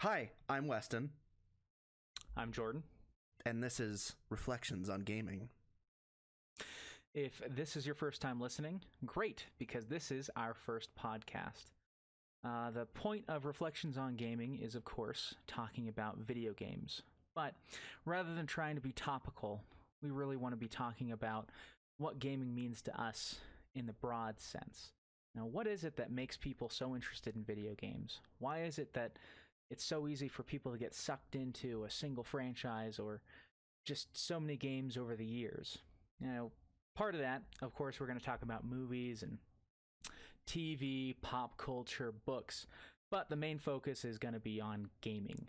Hi, I'm Westin, I'm Jordan. and this is Reflections on Gaming. If this is your first time listening, great, because this is our first podcast. The point of Reflections on Gaming is, of course, talking about video games. But rather than trying to be topical, we really want to be talking about what gaming means to us in the broad sense. Now, what is it that makes people so interested in video games? Why is it that it's so easy for people to get sucked into a single franchise or just so many games over the years? Part of that, of course, we're going to talk about movies and TV, pop culture, books, but the main focus is going to be on gaming.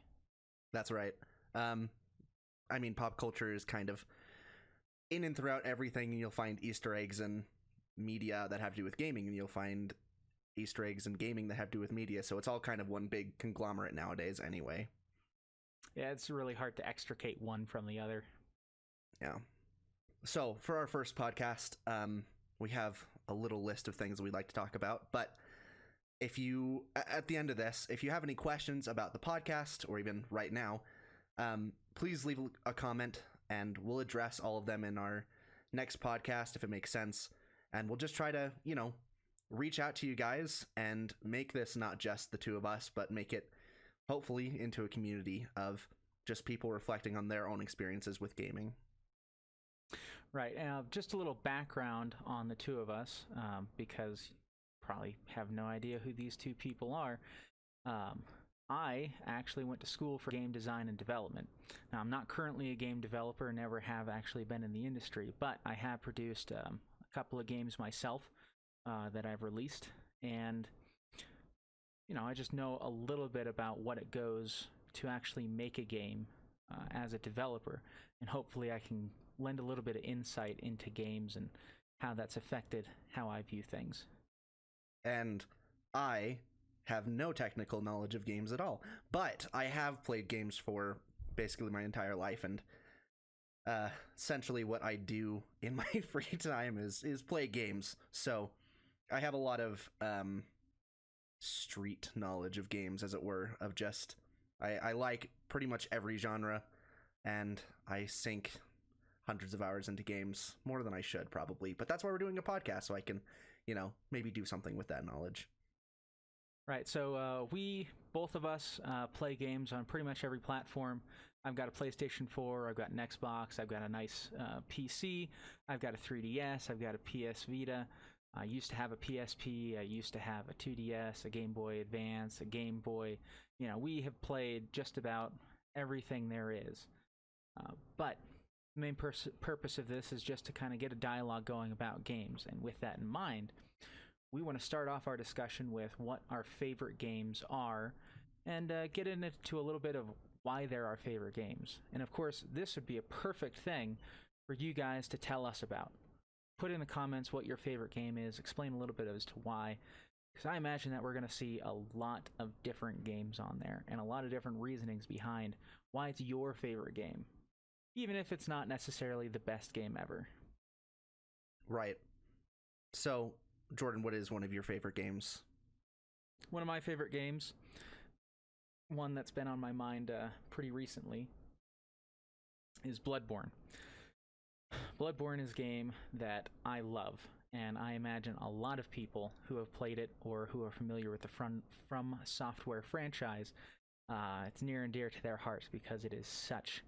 That's right. Pop culture is kind of in and throughout everything, and you'll find Easter eggs in media that have to do with gaming, and you'll find Easter eggs in gaming that have to do with media, so it's all kind of one big conglomerate nowadays anyway. Yeah, it's really hard to extricate one from the other. Yeah. So, for our first podcast, we have a little list of things that we'd like to talk about, but if you, at the end of this, if you have any questions about the podcast, or even right now, please leave a comment, and we'll address all of them in our next podcast if it makes sense, and we'll just try to, reach out to you guys and make this not just the two of us, but make it hopefully into a community of just people reflecting on their own experiences with gaming. Right. Just a little background on the two of us, because you probably have no idea who these two people are. I actually went to school for game design and development. Now, I'm not currently a game developer, never have actually been in the industry, but I have produced a couple of games myself that I've released, and I just know a little bit about what it goes to actually make a game as a developer, and hopefully I can lend a little bit of insight into games and how that's affected how I view things. And I have no technical knowledge of games at all, but I have played games for basically my entire life, and essentially what I do in my free time is play games. So I have a lot of street knowledge of games, as it were, of just I like pretty much every genre, and I sink hundreds of hours into games, more than I should probably, but that's why we're doing a podcast, so I can maybe do something with that knowledge. Right, so we, both of us, play games on pretty much every platform. I've got a PlayStation 4, I've got an Xbox, I've got a nice PC, I've got a 3DS, I've got a PS Vita, I used to have a PSP, I used to have a 2DS, a Game Boy Advance, a Game Boy. We have played just about everything there is. But the main purpose of this is just to kind of get a dialogue going about games, and with that in mind, we want to start off our discussion with what our favorite games are, and get into a little bit of why they're our favorite games. And of course, this would be a perfect thing for you guys to tell us about. Put in the comments what your favorite game is, explain a little bit as to why, because I imagine that we're going to see a lot of different games on there, and a lot of different reasonings behind why it's your favorite game, even if it's not necessarily the best game ever. Right. So, Jordan, what is one of your favorite games? One of my favorite games, one that's been on my mind pretty recently, is Bloodborne. Bloodborne is a game that I love, and I imagine a lot of people who have played it or who are familiar with the From Software franchise, it's near and dear to their hearts because it is such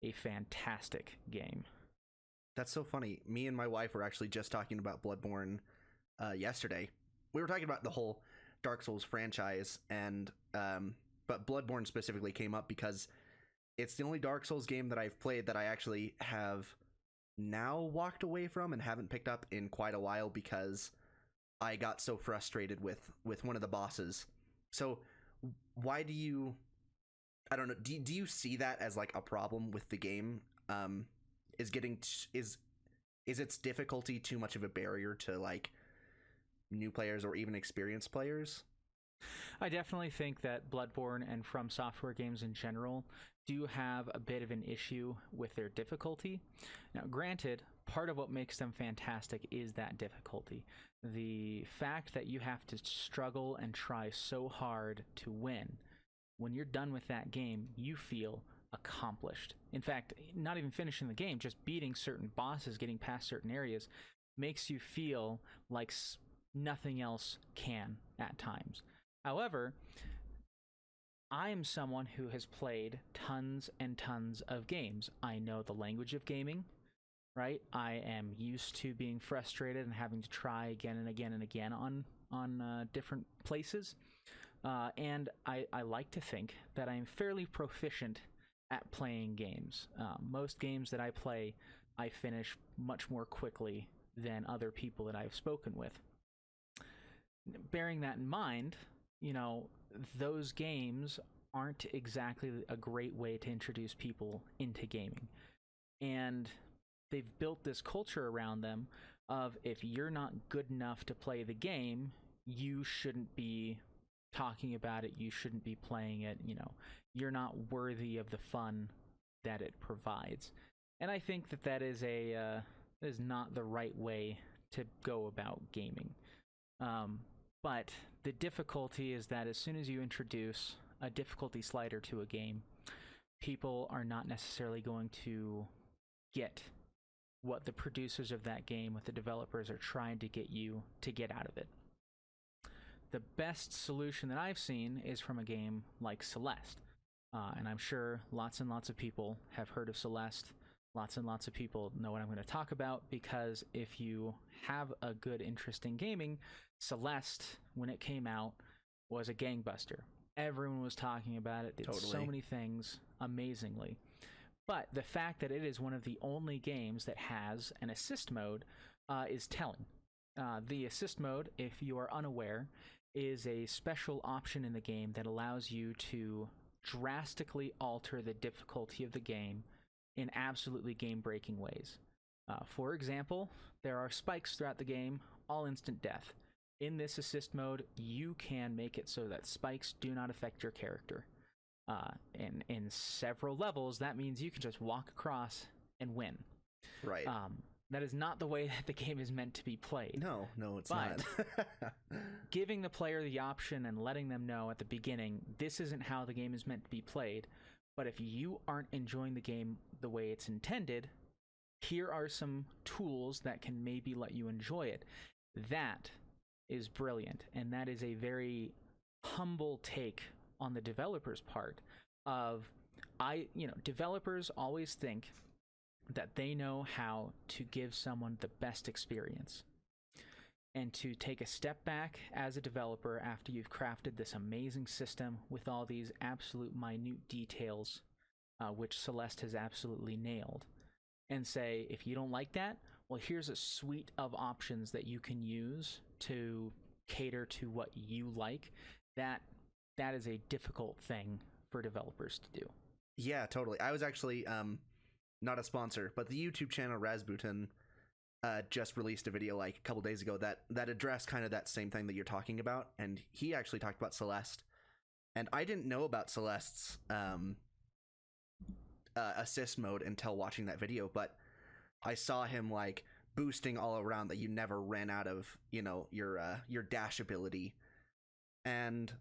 a fantastic game. That's so funny. Me and my wife were actually just talking about Bloodborne yesterday. We were talking about the whole Dark Souls franchise, and but Bloodborne specifically came up because it's the only Dark Souls game that I've played that I actually have now walked away from and haven't picked up in quite a while because I got so frustrated with one of the bosses. So why do you, I don't know, do you see that as like a problem with the game? Is its difficulty too much of a barrier to like new players or even experienced players? I definitely think that Bloodborne and From Software games in general do have a bit of an issue with their difficulty. Now, granted, part of what makes them fantastic is that difficulty. The fact that you have to struggle and try so hard to win when you're done with that game, you feel accomplished. In fact, not even finishing the game, just beating certain bosses, getting past certain areas, makes you feel like nothing else can at times. However, I am someone who has played tons and tons of games. I know the language of gaming, right? I am used to being frustrated and having to try again and again and again on different places. And I like to think that I'm fairly proficient at playing games. Most games that I play, I finish much more quickly than other people that I've spoken with. Bearing that in mind, those games aren't exactly a great way to introduce people into gaming. And they've built this culture around them of, if you're not good enough to play the game, you shouldn't be talking about it, you shouldn't be playing it, you're not worthy of the fun that it provides. And I think that is not the right way to go about gaming. But the difficulty is that as soon as you introduce a difficulty slider to a game, people are not necessarily going to get what the producers of that game, what the developers are trying to get you to get out of it. The best solution that I've seen is from a game like Celeste. And I'm sure lots and lots of people have heard of Celeste. Lots and lots of people know what I'm going to talk about, because if you have a good interest in gaming, Celeste, when it came out, was a gangbuster. Everyone was talking about it, did so many things amazingly. But the fact that it is one of the only games that has an assist mode is telling. The assist mode, if you are unaware, is a special option in the game that allows you to drastically alter the difficulty of the game in absolutely game-breaking ways. For example, there are spikes throughout the game, all instant death. In this assist mode, you can make it so that spikes do not affect your character. In several levels, that means you can just walk across and win. Right. That is not the way that the game is meant to be played. No, it's not. Giving the player the option and letting them know at the beginning, this isn't how the game is meant to be played, but if you aren't enjoying the game the way it's intended, here are some tools that can maybe let you enjoy it. That is brilliant, and that is a very humble take on the developer's part of, developers always think that they know how to give someone the best experience. And to take a step back as a developer after you've crafted this amazing system with all these absolute minute details, which Celeste has absolutely nailed, and say, if you don't like that, well, here's a suite of options that you can use to cater to what you like. That is a difficult thing for developers to do. Yeah, totally. I was actually not a sponsor, but the YouTube channel Rasputin just released a video like a couple days ago that addressed kind of that same thing that you're talking about, and he actually talked about Celeste. And I didn't know about Celeste's assist mode until watching that video, but I saw him like boosting all around that you never ran out of, your dash ability. And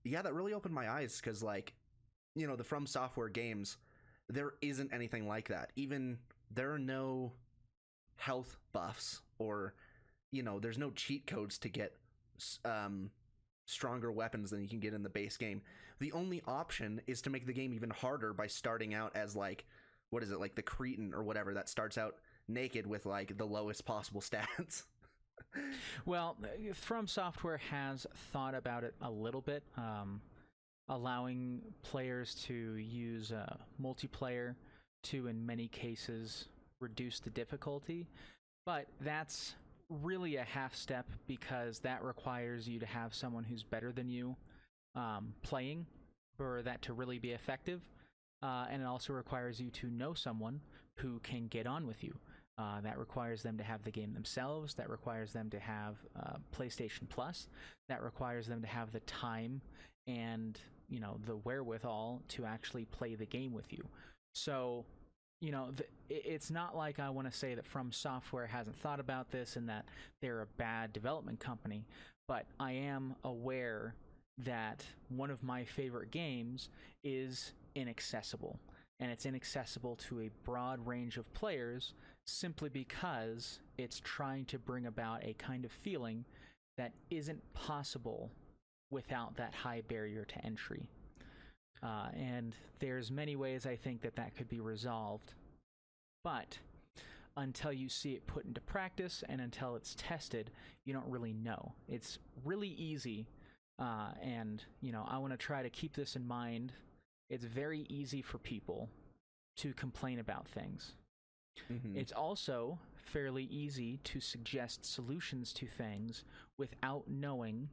yeah, that really opened my eyes, because the From Software games, there isn't anything like that. Even there are no health buffs, or there's no cheat codes to get stronger weapons than you can get in the base game. The only option is to make the game even harder by starting out as the Cretan or whatever that starts out naked with the lowest possible stats. Well, From Software has thought about it a little bit, allowing players to use multiplayer to, in many cases, reduce the difficulty. But that's really a half step, because that requires you to have someone who's better than you playing for that to really be effective. And it also requires you to know someone who can get on with you. That requires them to have the game themselves. That requires them to have PlayStation Plus. That requires them to have the time and the wherewithal to actually play the game with you. So it's not like I want to say that From Software hasn't thought about this and that they're a bad development company, but I am aware that one of my favorite games is inaccessible. And it's inaccessible to a broad range of players simply because it's trying to bring about a kind of feeling that isn't possible without that high barrier to entry. And there's many ways I think that could be resolved. But until you see it put into practice and until it's tested, you don't really know. It's really easy, and I want to try to keep this in mind. It's very easy for people to complain about things. Mm-hmm. It's also fairly easy to suggest solutions to things without knowing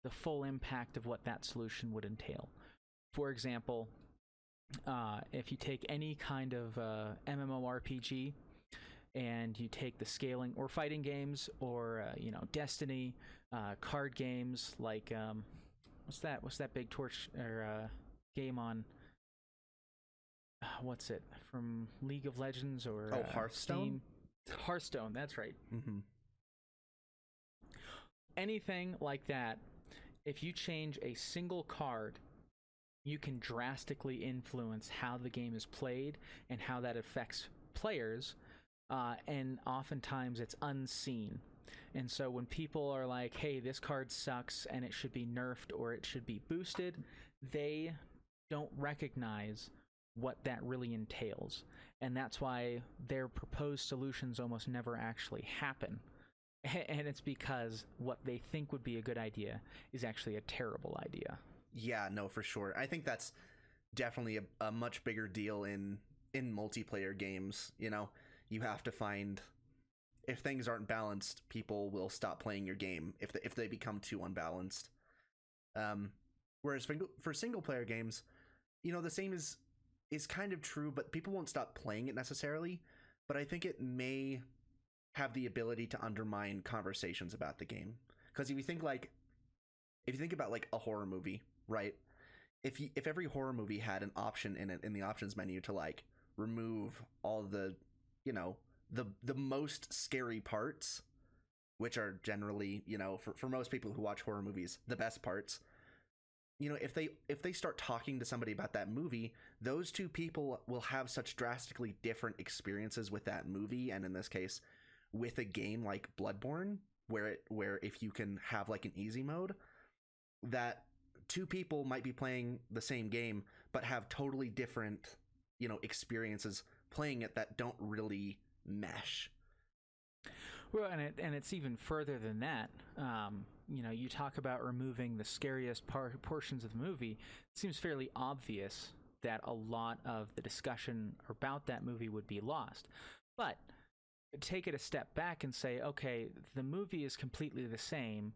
the full impact of what that solution would entail. For example, if you take any kind of MMORPG and you take the scaling or fighting games or Destiny, card games like what's that big torch or game on what's it from League of Legends or Hearthstone? Hearthstone, that's right. Mm-hmm. Anything like that, if you change a single card, you can drastically influence how the game is played and how that affects players, and oftentimes it's unseen. And so when people are like, hey, this card sucks and it should be nerfed or it should be boosted, they don't recognize what that really entails. And that's why their proposed solutions almost never actually happen. And it's because what they think would be a good idea is actually a terrible idea. Yeah, no, for sure. I think that's definitely a much bigger deal in multiplayer games. You have to find, if things aren't balanced, people will stop playing your game if they become too unbalanced. Whereas for single player games, the same is kind of true, but people won't stop playing it necessarily. But I think it may have the ability to undermine conversations about the game. Because if you think about like a horror movie, right? If every horror movie had an option in it in the options menu to like remove all the the most scary parts, which are generally for most people who watch horror movies the best parts, if they start talking to somebody about that movie, those two people will have such drastically different experiences with that movie, and in this case with a game like Bloodborne, where if you can have like an easy mode, that two people might be playing the same game but have totally different experiences playing it that don't really mesh. Well, and it's even further than that. You talk about removing the scariest portions of the movie. It seems fairly obvious that a lot of the discussion about that movie would be lost. But take it a step back and say, okay, the movie is completely the same,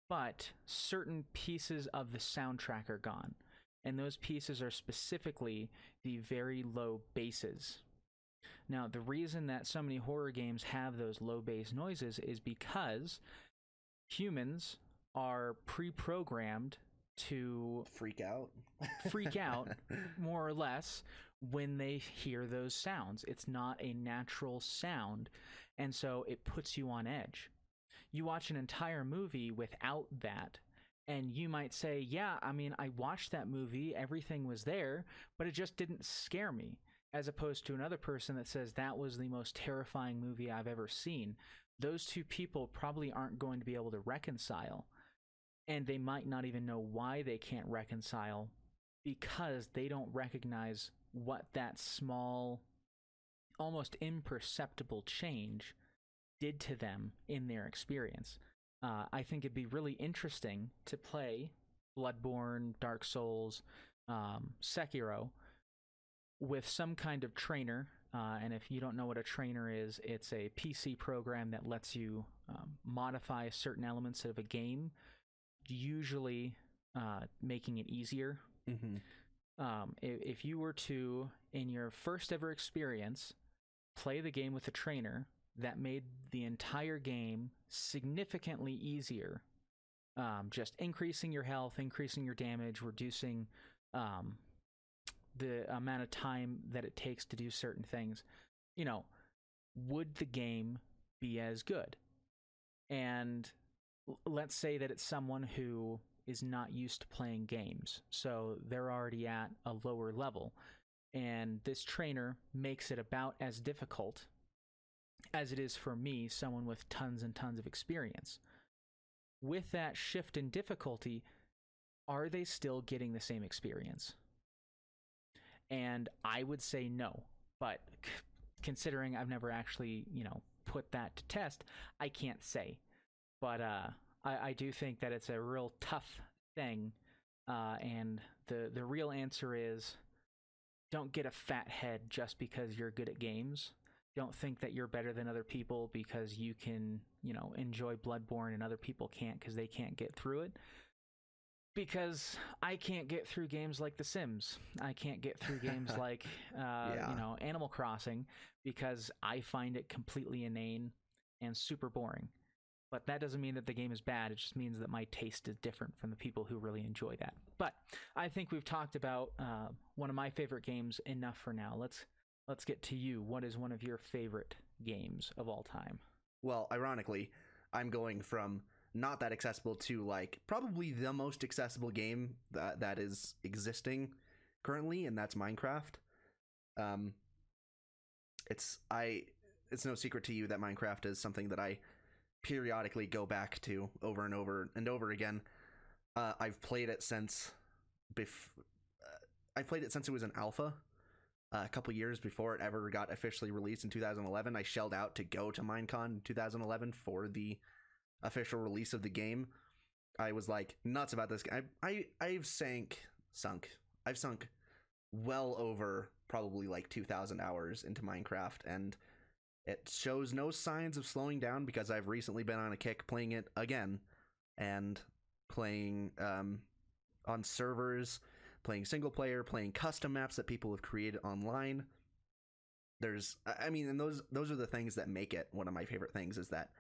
but certain pieces of the soundtrack are gone. And those pieces are specifically the very low basses. Now, the reason that so many horror games have those low bass noises is because humans are pre-programmed to freak out more or less when they hear those sounds. It's not a natural sound, and so it puts you on edge. You watch an entire movie without that, and you might say, yeah, I mean, I watched that movie, everything was there, but it just didn't scare me. As opposed to another person that says that was the most terrifying movie I've ever seen. Those two people probably aren't going to be able to reconcile. And they might not even know why they can't reconcile, because they don't recognize what that small, almost imperceptible change did to them in their experience. I think it'd be really interesting to play Bloodborne, Dark Souls, Sekiro, with some kind of trainer, and if you don't know what a trainer is, it's a PC program that lets you modify certain elements of a game, usually making it easier. Mm-hmm. If you were to, in your first ever experience, play the game with a trainer, that made the entire game significantly easier, just increasing your health, increasing your damage, reducing the amount of time that it takes to do certain things, would the game be as good? And let's say that it's someone who is not used to playing games, so they're already at a lower level. And this trainer makes it about as difficult as it is for me, someone with tons and tons of experience. With that shift in difficulty, are they still getting the same experience? And I would say no, but considering I've never actually, put that to test, I can't say. But I do think that it's a real tough thing, and the real answer is, don't get a fat head just because you're good at games. Don't think that you're better than other people because you can, enjoy Bloodborne and other people can't because they can't get through it. Because I can't get through games like The Sims. I can't get through games like, Animal Crossing because I find it completely inane and super boring. But that doesn't mean that the game is bad. It just means that my taste is different from the people who really enjoy that. But I think we've talked about one of my favorite games enough for now. Let's get to you. What is one of your favorite games of all time? Well, ironically, I'm going from not that accessible to like probably the most accessible game that is existing currently, and that's Minecraft. It's no secret to you that Minecraft is something that I periodically go back to over and over and over again. I've played it since I played it since it was an alpha. A couple years before it ever got officially released in 2011. I shelled out to go to Minecon in 2011 for the official release of the game. I was like nuts about this game. I've sunk well over probably like 2,000 hours into Minecraft, and it shows no signs of slowing down because I've recently been on a kick playing it again and playing on servers, playing single player, playing custom maps that people have created online. And those are the things that make it one of my favorite things, is that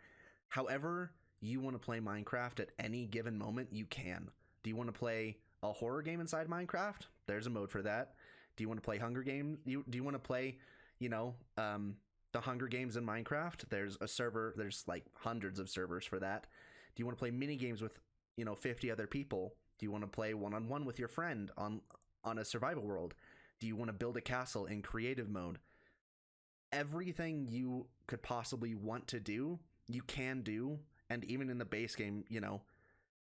however you want to play Minecraft at any given moment, you can. Do you want to play a horror game inside Minecraft? There's a mode for that. Do you want to play Hunger Games? Do you want to play, the Hunger Games in Minecraft? There's a server. There's like hundreds of servers for that. Do you want to play mini games with 50 other people? Do you want to play one-on-one with your friend on a survival world? Do you want to build a castle in creative mode? Everything you could possibly want to do, you can do. And even in the base game,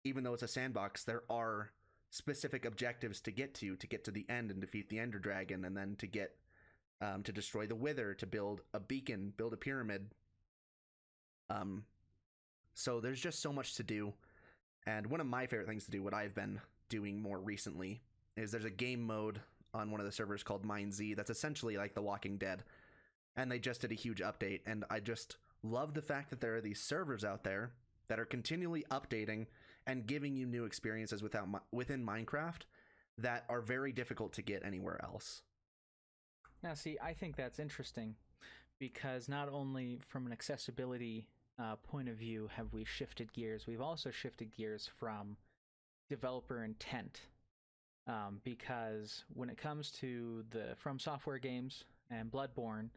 even though it's a sandbox, there are specific objectives to get to the end and defeat the Ender Dragon, and then to get to destroy the Wither, to build a beacon, build a pyramid. So there's just so much to do. And one of my favorite things to do, what I've been doing more recently, is there's a game mode on one of the servers called MineZ that's essentially like The Walking Dead. And they just did a huge update, and I just love the fact that there are these servers out there that are continually updating and giving you new experiences within Minecraft that are very difficult to get anywhere else. Now, see, I think that's interesting because not only from an accessibility point of view have we shifted gears, we've also shifted gears from developer intent. Because when it comes to the From Software games and Bloodborne,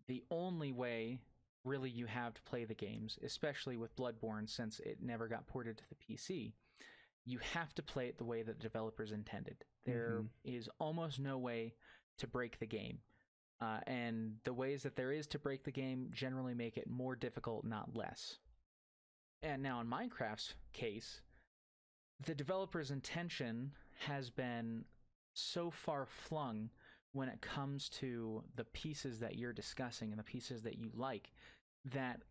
the only way really you have to play the games, especially with Bloodborne since it never got ported to the PC, you have to play it the way that the developers intended. There is almost no way to break the game. And the ways that there is to break the game generally make it more difficult, not less. And now in Minecraft's case, the developer's intention has been so far flung when it comes to the pieces that you're discussing and the pieces that you like, that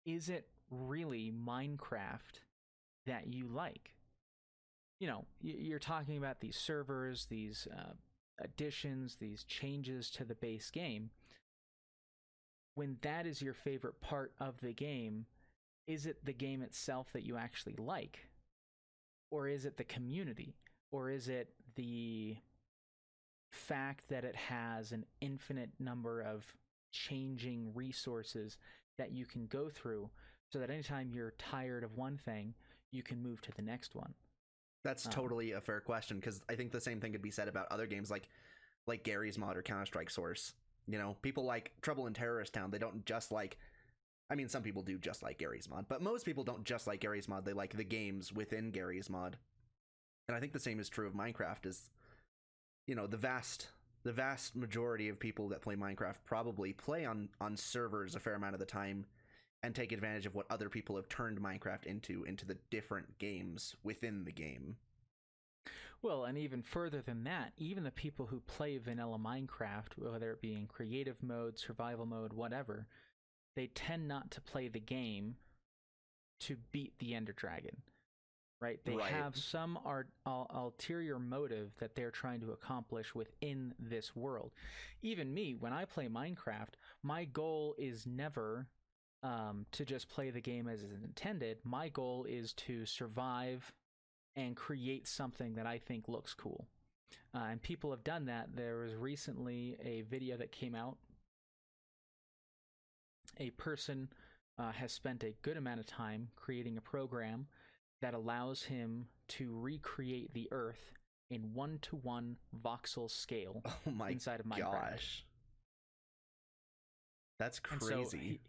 is it really Minecraft that you like? You're talking about these servers, these additions, these changes to the base game. When that is your favorite part of the game, is it the game itself that you actually like? Or is it the community? Or is it the fact that it has an infinite number of changing resources that you can go through so that anytime you're tired of one thing, you can move to the next one? That's totally a fair question, because I think the same thing could be said about other games like Gary's Mod or Counter-Strike Source. People like Trouble in Terrorist Town. They don't just like I mean, some people do just like Garry's Mod, but most people don't just like Garry's Mod. They like the games within Garry's Mod. And I think the same is true of Minecraft. Is, you know, the vast majority of people that play Minecraft probably play on servers a fair amount of the time and take advantage of what other people have turned Minecraft into the different games within the game. Well, and even further than that, even the people who play vanilla Minecraft, whether it be in creative mode, survival mode, whatever, they tend not to play the game to beat the Ender Dragon, right? They have some ulterior motive that they're trying to accomplish within this world. Even me, when I play Minecraft, my goal is never to just play the game as it's intended. My goal is to survive and create something that I think looks cool. And people have done that. There was recently a video that came out. A person has spent a good amount of time creating a program that allows him to recreate the Earth in 1-to-1 voxel scale inside of Minecraft. Gosh. That's crazy.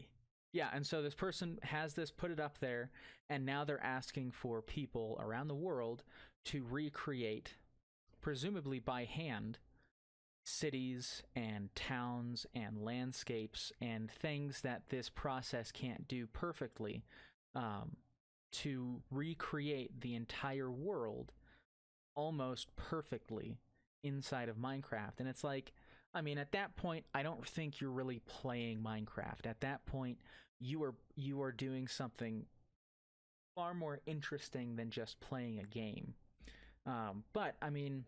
And so this person has this, put it up there, and now they're asking for people around the world to recreate, presumably by hand, cities and towns and landscapes and things that this process can't do perfectly, to recreate the entire world almost perfectly inside of Minecraft. And it's like, I mean, at that point, I don't think you're really playing Minecraft. At that point, you are doing something far more interesting than just playing a game. But I mean,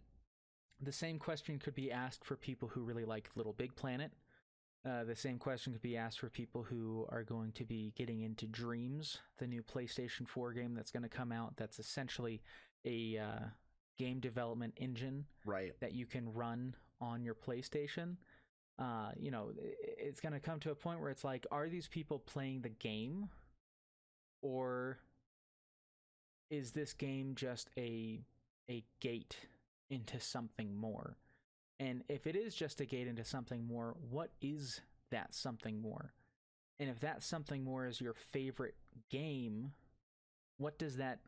the same question could be asked for people who really like Little Big Planet. The same question could be asked for people who are going to be getting into Dreams, the new PlayStation 4 game that's going to come out. That's essentially a game development engine that you can run on your PlayStation. You know, it's going to come to a point where it's like, are these people playing the game, or is this game just a gate into something more? And if it is just a gate into something more, what is that something more? And if that something more is your favorite game, what does that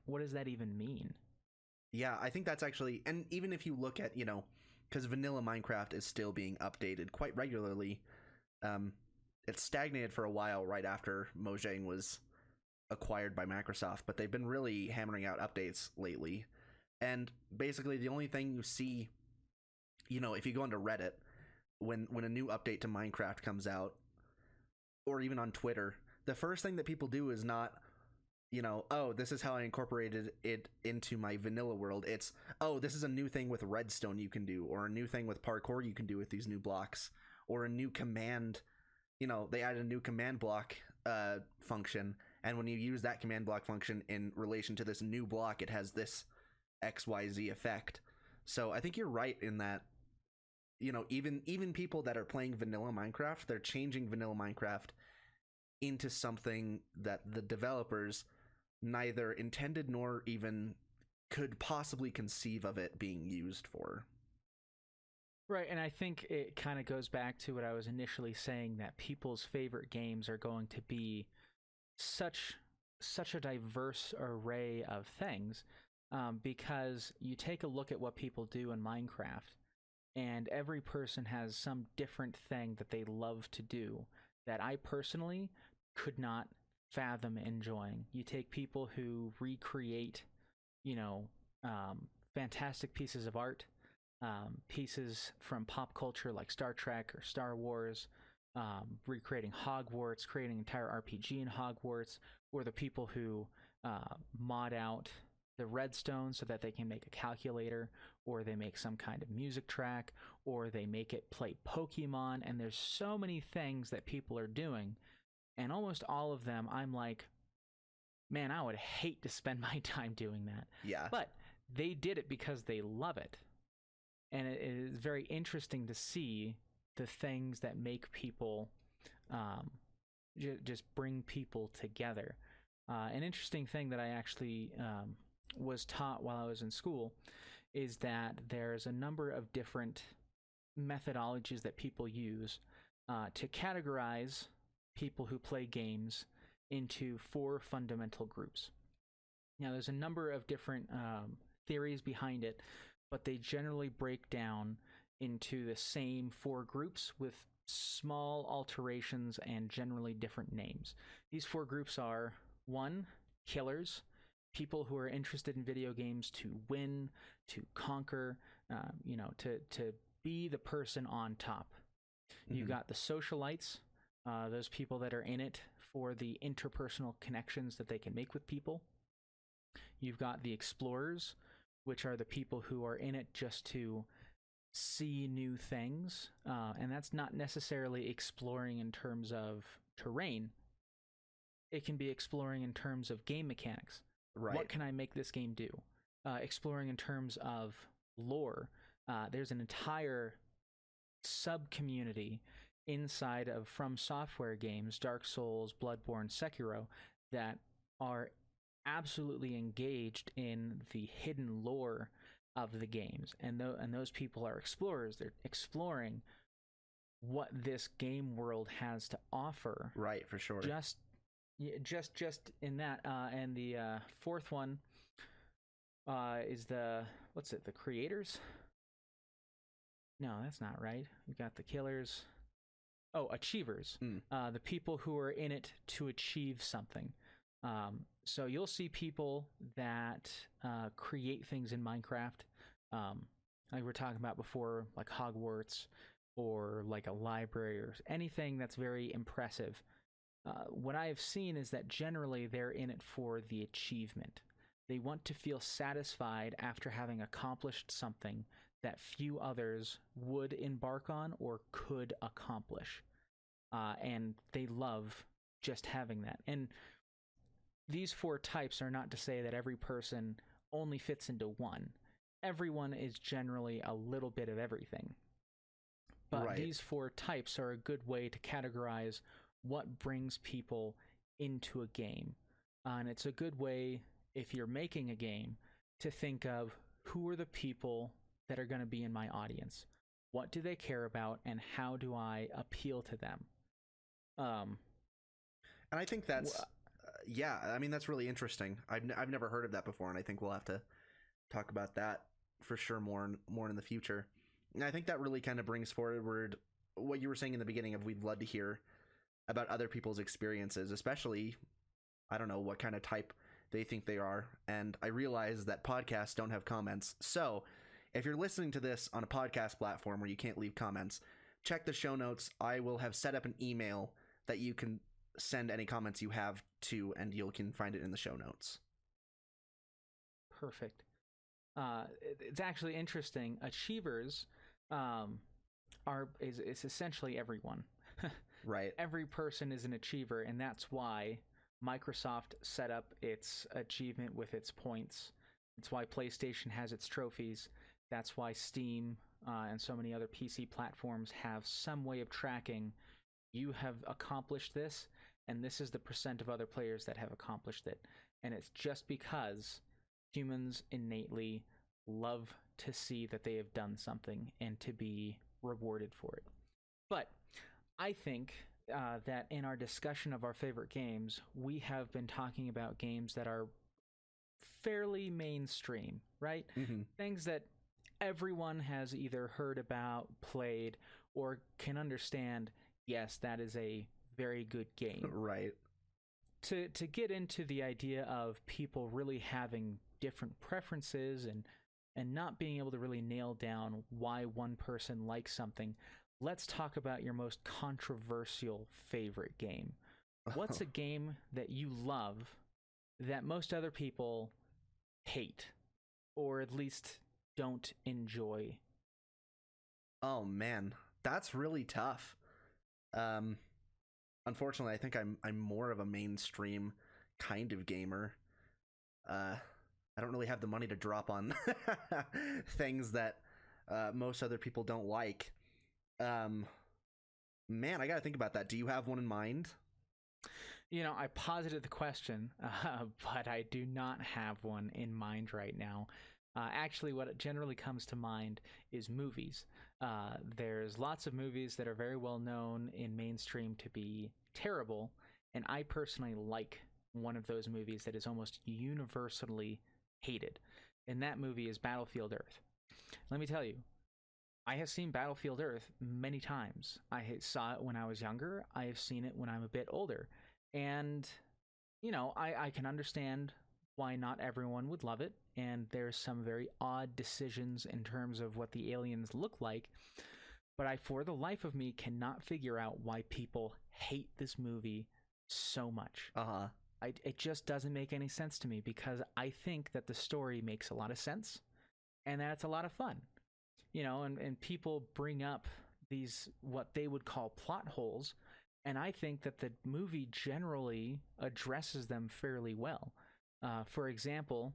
even mean? Yeah, I think that's actually, and even if you look at, you know, because vanilla Minecraft is still being updated quite regularly. It stagnated for a while right after Mojang was acquired by Microsoft, but they've been really hammering out updates lately. And basically the only thing you see, you know, if you go onto Reddit, when a new update to Minecraft comes out, or even on Twitter, the first thing that people do is not, you know, oh, this is how I incorporated it into my vanilla world. It's, oh, this is a new thing with redstone you can do, or a new thing with parkour you can do with these new blocks, or a new command. You know, they added a new command block function, and when you use that command block function in relation to this new block, it has this XYZ effect. So I think you're right in that, you know, even people that are playing vanilla Minecraft, they're changing vanilla Minecraft into something that the developers neither intended nor even could possibly conceive of it being used for. Right, and I think it kind of goes back to what I was initially saying, that people's favorite games are going to be such a diverse array of things, because you take a look at what people do in Minecraft, and every person has some different thing that they love to do that I personally could not fathom enjoying. You take people who recreate, you know, fantastic pieces of art, pieces from pop culture like Star Trek or Star Wars, recreating Hogwarts, creating an entire RPG in Hogwarts, or the people who mod out the redstone so that they can make a calculator, or they make some kind of music track, or they make it play Pokemon. And there's so many things that people are doing, and almost all of them I'm like, man, I would hate to spend my time doing that. Yeah. But they did it because they love it. And it is very interesting to see the things that make people, just bring people together. An interesting thing that I actually was taught while I was in school is that there's a number of different methodologies that people use to categorize people who play games into 4 fundamental groups. Now, there's a number of different theories behind it, but they generally break down into the same 4 groups with small alterations and generally different names. These 4 groups are: 1, killers, people who are interested in video games to win, to conquer, to be the person on top. You got the socialites, those people that are in it for the interpersonal connections that they can make with people. You've got the explorers, which are the people who are in it just to see new things, and that's not necessarily exploring in terms of terrain. It can be exploring in terms of game mechanics. Right. What can I make this game do? Exploring in terms of lore. There's an entire sub-community inside of From Software games, Dark Souls, Bloodborne, Sekiro, that are absolutely engaged in the hidden lore of the games, and those people are explorers. They're exploring what this game world has to offer. Right, for sure. Just in that, and the 4th one is the creators? No, that's not right. We got the killers. Oh, achievers. The people who are in it to achieve something. So you'll see people that create things in Minecraft, like we were talking about before, like Hogwarts or like a library or anything that's very impressive. What I have seen is that generally they're in it for the achievement. They want to feel satisfied after having accomplished something that few others would embark on or could accomplish. And they love just having that. And these 4 types are not to say that every person only fits into one. Everyone is generally a little bit of everything. But these 4 types are a good way to categorize what brings people into a game. And it's a good way, if you're making a game, to think of who are the people that are going to be in my audience. What do they care about, and how do I appeal to them? And I think that's... yeah, I mean, that's really interesting. I've never heard of that before, and I think we'll have to talk about that for sure more in the future. And I think that really kind of brings forward what you were saying in the beginning of we'd love to hear about other people's experiences, especially, I don't know, what kind of type they think they are. And I realize that podcasts don't have comments. So if you're listening to this on a podcast platform where you can't leave comments, check the show notes. I will have set up an email that you can send any comments you have to, and you can find it in the show notes. Perfect. It's actually interesting. Achievers is essentially everyone. Right. Every person is an achiever, and that's why Microsoft set up its achievement with its points. It's why PlayStation has its trophies. That's why Steam and so many other PC platforms have some way of tracking, you have accomplished this, and this is the percent of other players that have accomplished it. And it's just because humans innately love to see that they have done something and to be rewarded for it. But I think that in our discussion of our favorite games, we have been talking about games that are fairly mainstream, right? Mm-hmm. Things that everyone has either heard about, played, or can understand, yes, that is a very good game. Right. To get into the idea of people really having different preferences and not being able to really nail down why one person likes something, let's talk about your most controversial favorite game. What's a game that you love that most other people hate, or at least don't enjoy? Oh man, that's really tough. Unfortunately, I think I'm more of a mainstream kind of gamer. I don't really have the money to drop on things that most other people don't like. Man, I gotta think about that. Do you have one in mind? You know, I posited the question, but I do not have one in mind right now. Actually, what generally comes to mind is movies. There's lots of movies that are very well known in mainstream to be terrible, and I personally like one of those movies that is almost universally hated, and that movie is Battlefield Earth. Let me tell you, I have seen Battlefield Earth many times. I saw it when I was younger. I have seen it when I'm a bit older. And, I can understand why not everyone would love it. And there's some very odd decisions in terms of what the aliens look like. But I, for the life of me, cannot figure out why people hate this movie so much. Uh-huh. It just doesn't make any sense to me, because I think that the story makes a lot of sense and that it's a lot of fun. And people bring up these, what they would call plot holes, and I think that the movie generally addresses them fairly well. For example,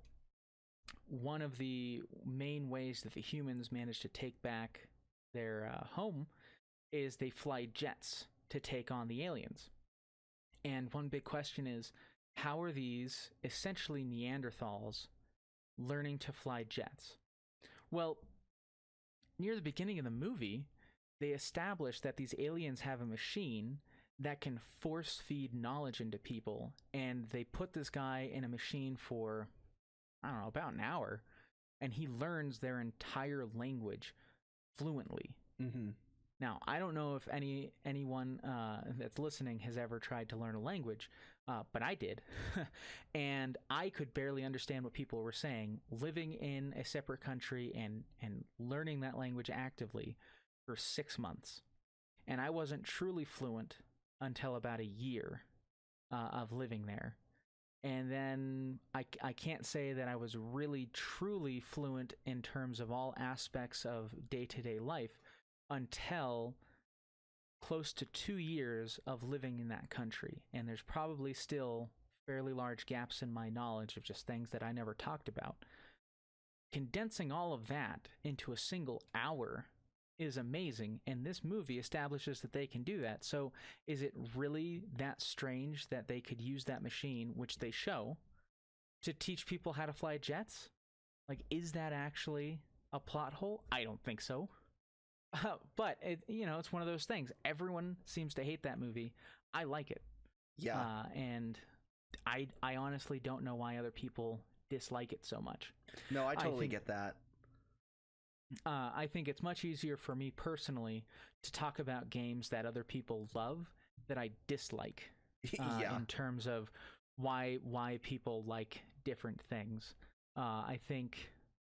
one of the main ways that the humans manage to take back their home is they fly jets to take on the aliens. And one big question is, how are these essentially Neanderthals learning to fly jets? Well, near the beginning of the movie, they establish that these aliens have a machine that can force feed knowledge into people, and they put this guy in a machine for, I don't know, about an hour, and he learns their entire language fluently. Mm-hmm. Now, I don't know if anyone that's listening has ever tried to learn a language, but I did. And I could barely understand what people were saying, living in a separate country and learning that language actively for 6 months. And I wasn't truly fluent until about a year of living there. And then I can't say that I was really, truly fluent in terms of all aspects of day-to-day life until close to 2 years of living in that country. And there's probably still fairly large gaps in my knowledge of just things that I never talked about. Condensing all of that into a single hour is amazing, and this movie establishes that they can do that. So is it really that strange that they could use that machine, which they show, to teach people how to fly jets? Like, is that actually a plot hole? I don't think so. But it's one of those things. Everyone seems to hate that movie. I like it. Yeah. And I honestly don't know why other people dislike it so much. No, I totally get that. I think it's much easier for me personally to talk about games that other people love that I dislike. Yeah. In terms of why people like different things. I think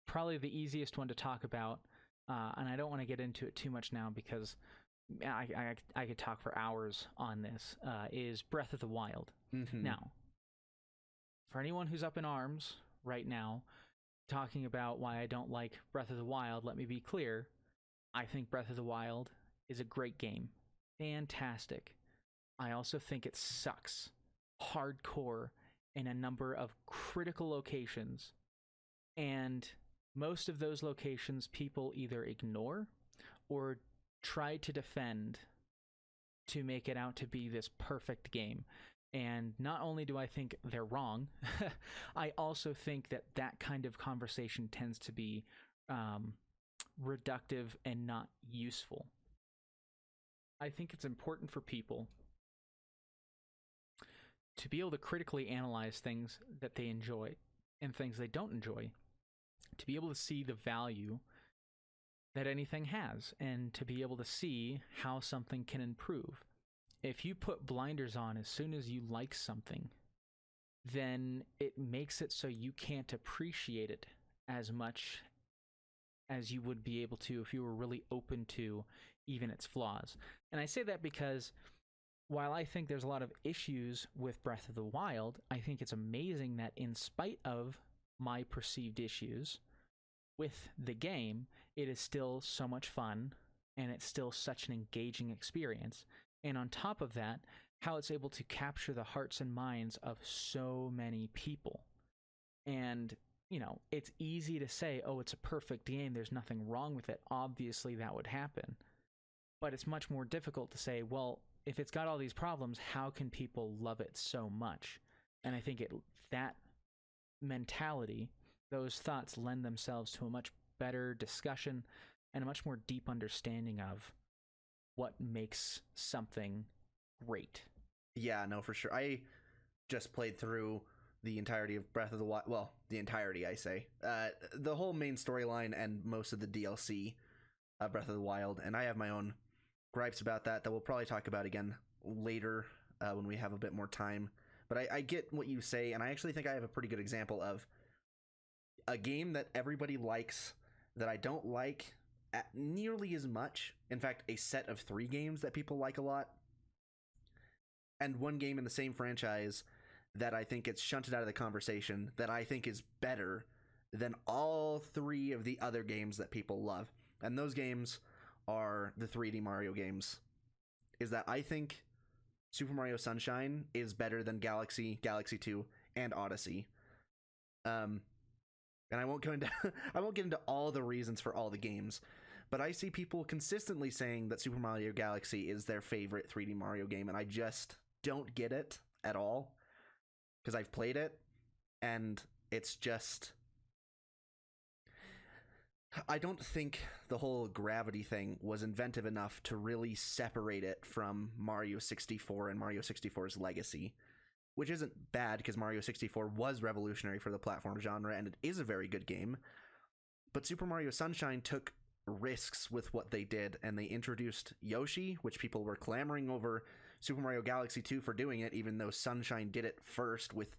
probably the easiest one to talk about, and I don't want to get into it too much now because I could talk for hours on this, is Breath of the Wild. Mm-hmm. Now, for anyone who's up in arms right now, talking about why I don't like Breath of the Wild, let me be clear. I think Breath of the Wild is a great game. Fantastic. I also think it sucks hardcore in a number of critical locations. And most of those locations people either ignore or try to defend to make it out to be this perfect game. And not only do I think they're wrong, I also think that that kind of conversation tends to be reductive and not useful. I think it's important for people to be able to critically analyze things that they enjoy and things they don't enjoy, to be able to see the value that anything has, and to be able to see how something can improve. If you put blinders on as soon as you like something, then it makes it so you can't appreciate it as much as you would be able to if you were really open to even its flaws. And I say that because while I think there's a lot of issues with Breath of the Wild, I think it's amazing that in spite of my perceived issues with the game, it is still so much fun and it's still such an engaging experience. And on top of that, how it's able to capture the hearts and minds of so many people. And, it's easy to say, oh, it's a perfect game, there's nothing wrong with it. Obviously, that would happen. But it's much more difficult to say, well, if it's got all these problems, how can people love it so much? And I think that mentality those thoughts lend themselves to a much better discussion and a much more deep understanding of what makes something great. Yeah, no, for sure. I just played through the entirety of Breath of the Wild. Well, the entirety, I say. The whole main storyline and most of the DLC of Breath of the Wild, and I have my own gripes about that we'll probably talk about again later when we have a bit more time. But I get what you say, and I actually think I have a pretty good example of a game that everybody likes that I don't like nearly as much. In fact, a set of 3 games that people like a lot, and one game in the same franchise that I think gets shunted out of the conversation that I think is better than all 3 of the other games that people love. And those games are the 3D Mario games. Is that I think Super Mario Sunshine is better than Galaxy, Galaxy 2, and Odyssey. And I won't go into I won't get into all the reasons for all the games, but I see people consistently saying that Super Mario Galaxy is their favorite 3D Mario game, and I just don't get it at all because I've played it, and it's just, I don't think the whole gravity thing was inventive enough to really separate it from Mario 64 and Mario 64's legacy, which isn't bad because Mario 64 was revolutionary for the platform genre and it is a very good game. But Super Mario Sunshine took risks with what they did, and they introduced Yoshi, which people were clamoring over Super Mario Galaxy 2 for doing it, even though Sunshine did it first with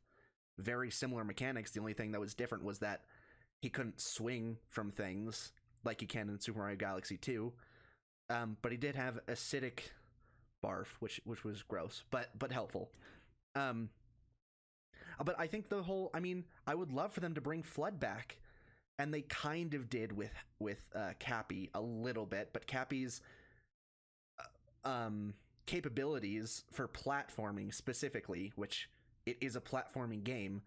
very similar mechanics. The only thing that was different was that he couldn't swing from things like he can in Super Mario Galaxy 2. But he did have acidic barf, which was gross, but helpful. But I think I would love for them to bring Flood back, and they kind of did with Cappy a little bit, but Cappy's capabilities for platforming specifically, which it is a platforming game,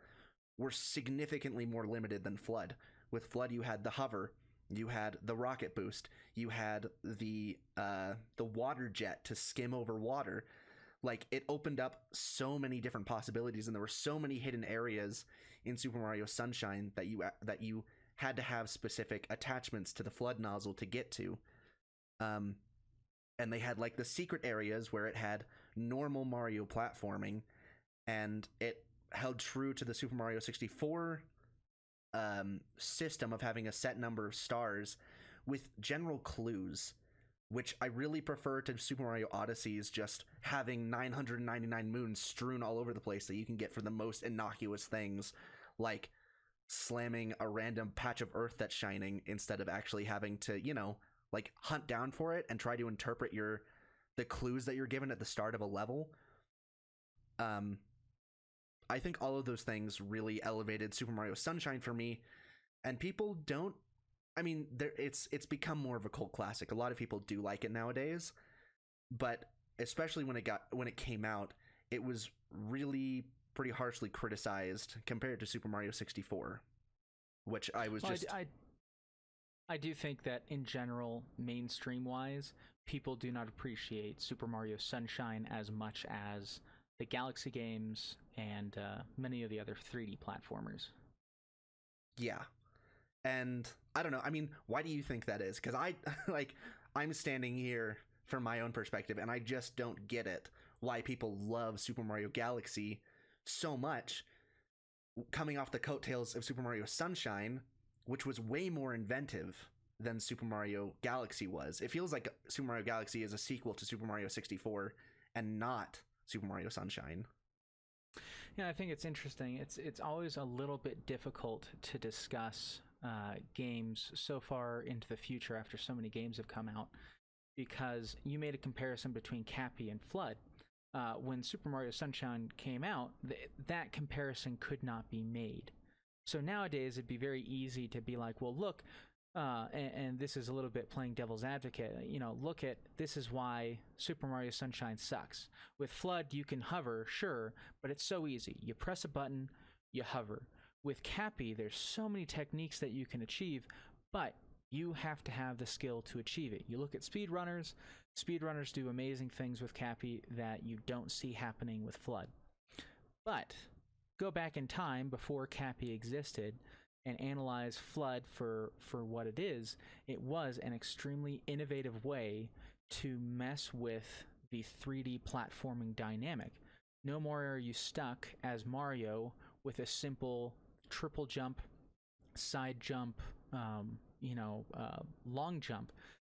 were significantly more limited than Flood. With Flood, you had the hover, you had the rocket boost, you had the water jet to skim over water. Like, it opened up so many different possibilities, and there were so many hidden areas in Super Mario Sunshine that you had to have specific attachments to the Flood nozzle to get to. And they had like the secret areas where it had normal Mario platforming, and it held true to the Super Mario 64 system of having a set number of stars with general clues, which I really prefer to Super Mario Odyssey's just having 999 moons strewn all over the place that you can get for the most innocuous things, like slamming a random patch of earth that's shining instead of actually having to, like, hunt down for it and try to interpret the clues that you're given at the start of a level. I think all of those things really elevated Super Mario Sunshine for me, and people don't. I mean, it's become more of a cult classic. A lot of people do like it nowadays, but especially when it came out, it was really pretty harshly criticized compared to Super Mario 64, which I was I do think that in general, mainstream-wise, people do not appreciate Super Mario Sunshine as much as the Galaxy games and many of the other 3D platformers. Yeah. And I don't know. I mean, why do you think that is? Because I'm standing here from my own perspective, and I just don't get it. Why people love Super Mario Galaxy so much, coming off the coattails of Super Mario Sunshine, which was way more inventive than Super Mario Galaxy was. It feels like Super Mario Galaxy is a sequel to Super Mario 64 and not Super Mario Sunshine. Yeah, I think it's interesting. It's always a little bit difficult to discuss games so far into the future after so many games have come out, because you made a comparison between Cappy and Flood. When Super Mario Sunshine came out, that comparison could not be made. So nowadays, it'd be very easy to be like, well, look, and this is a little bit playing devil's advocate, look at, this is why Super Mario Sunshine sucks. With Flood, you can hover, sure, but it's so easy. You press a button, you hover. With Cappy, there's so many techniques that you can achieve, but you have to have the skill to achieve it. You look at speedrunners. Speedrunners do amazing things with Cappy that you don't see happening with Flood. But go back in time before Cappy existed, and analyze Flood for what it is, it was an extremely innovative way to mess with the 3D platforming dynamic. No more are you stuck as Mario with a simple triple jump, side jump, long jump.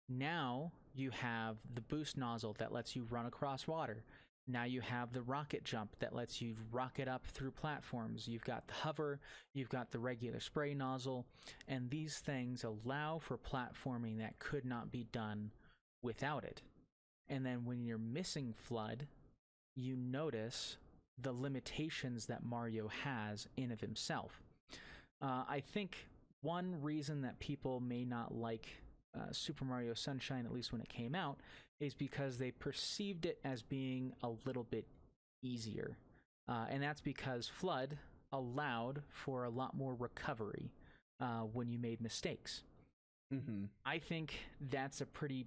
Now you have the boost nozzle that lets you run across water. Now you have the rocket jump that lets you rocket up through platforms. You've got the hover, you've got the regular spray nozzle, and these things allow for platforming that could not be done without it. And then when you're missing Flood, you notice the limitations that Mario has in of himself. I think one reason that people may not like Super Mario Sunshine, at least when it came out, is because they perceived it as being a little bit easier. And that's because Flood allowed for a lot more recovery when you made mistakes. Mm-hmm. I think that's a pretty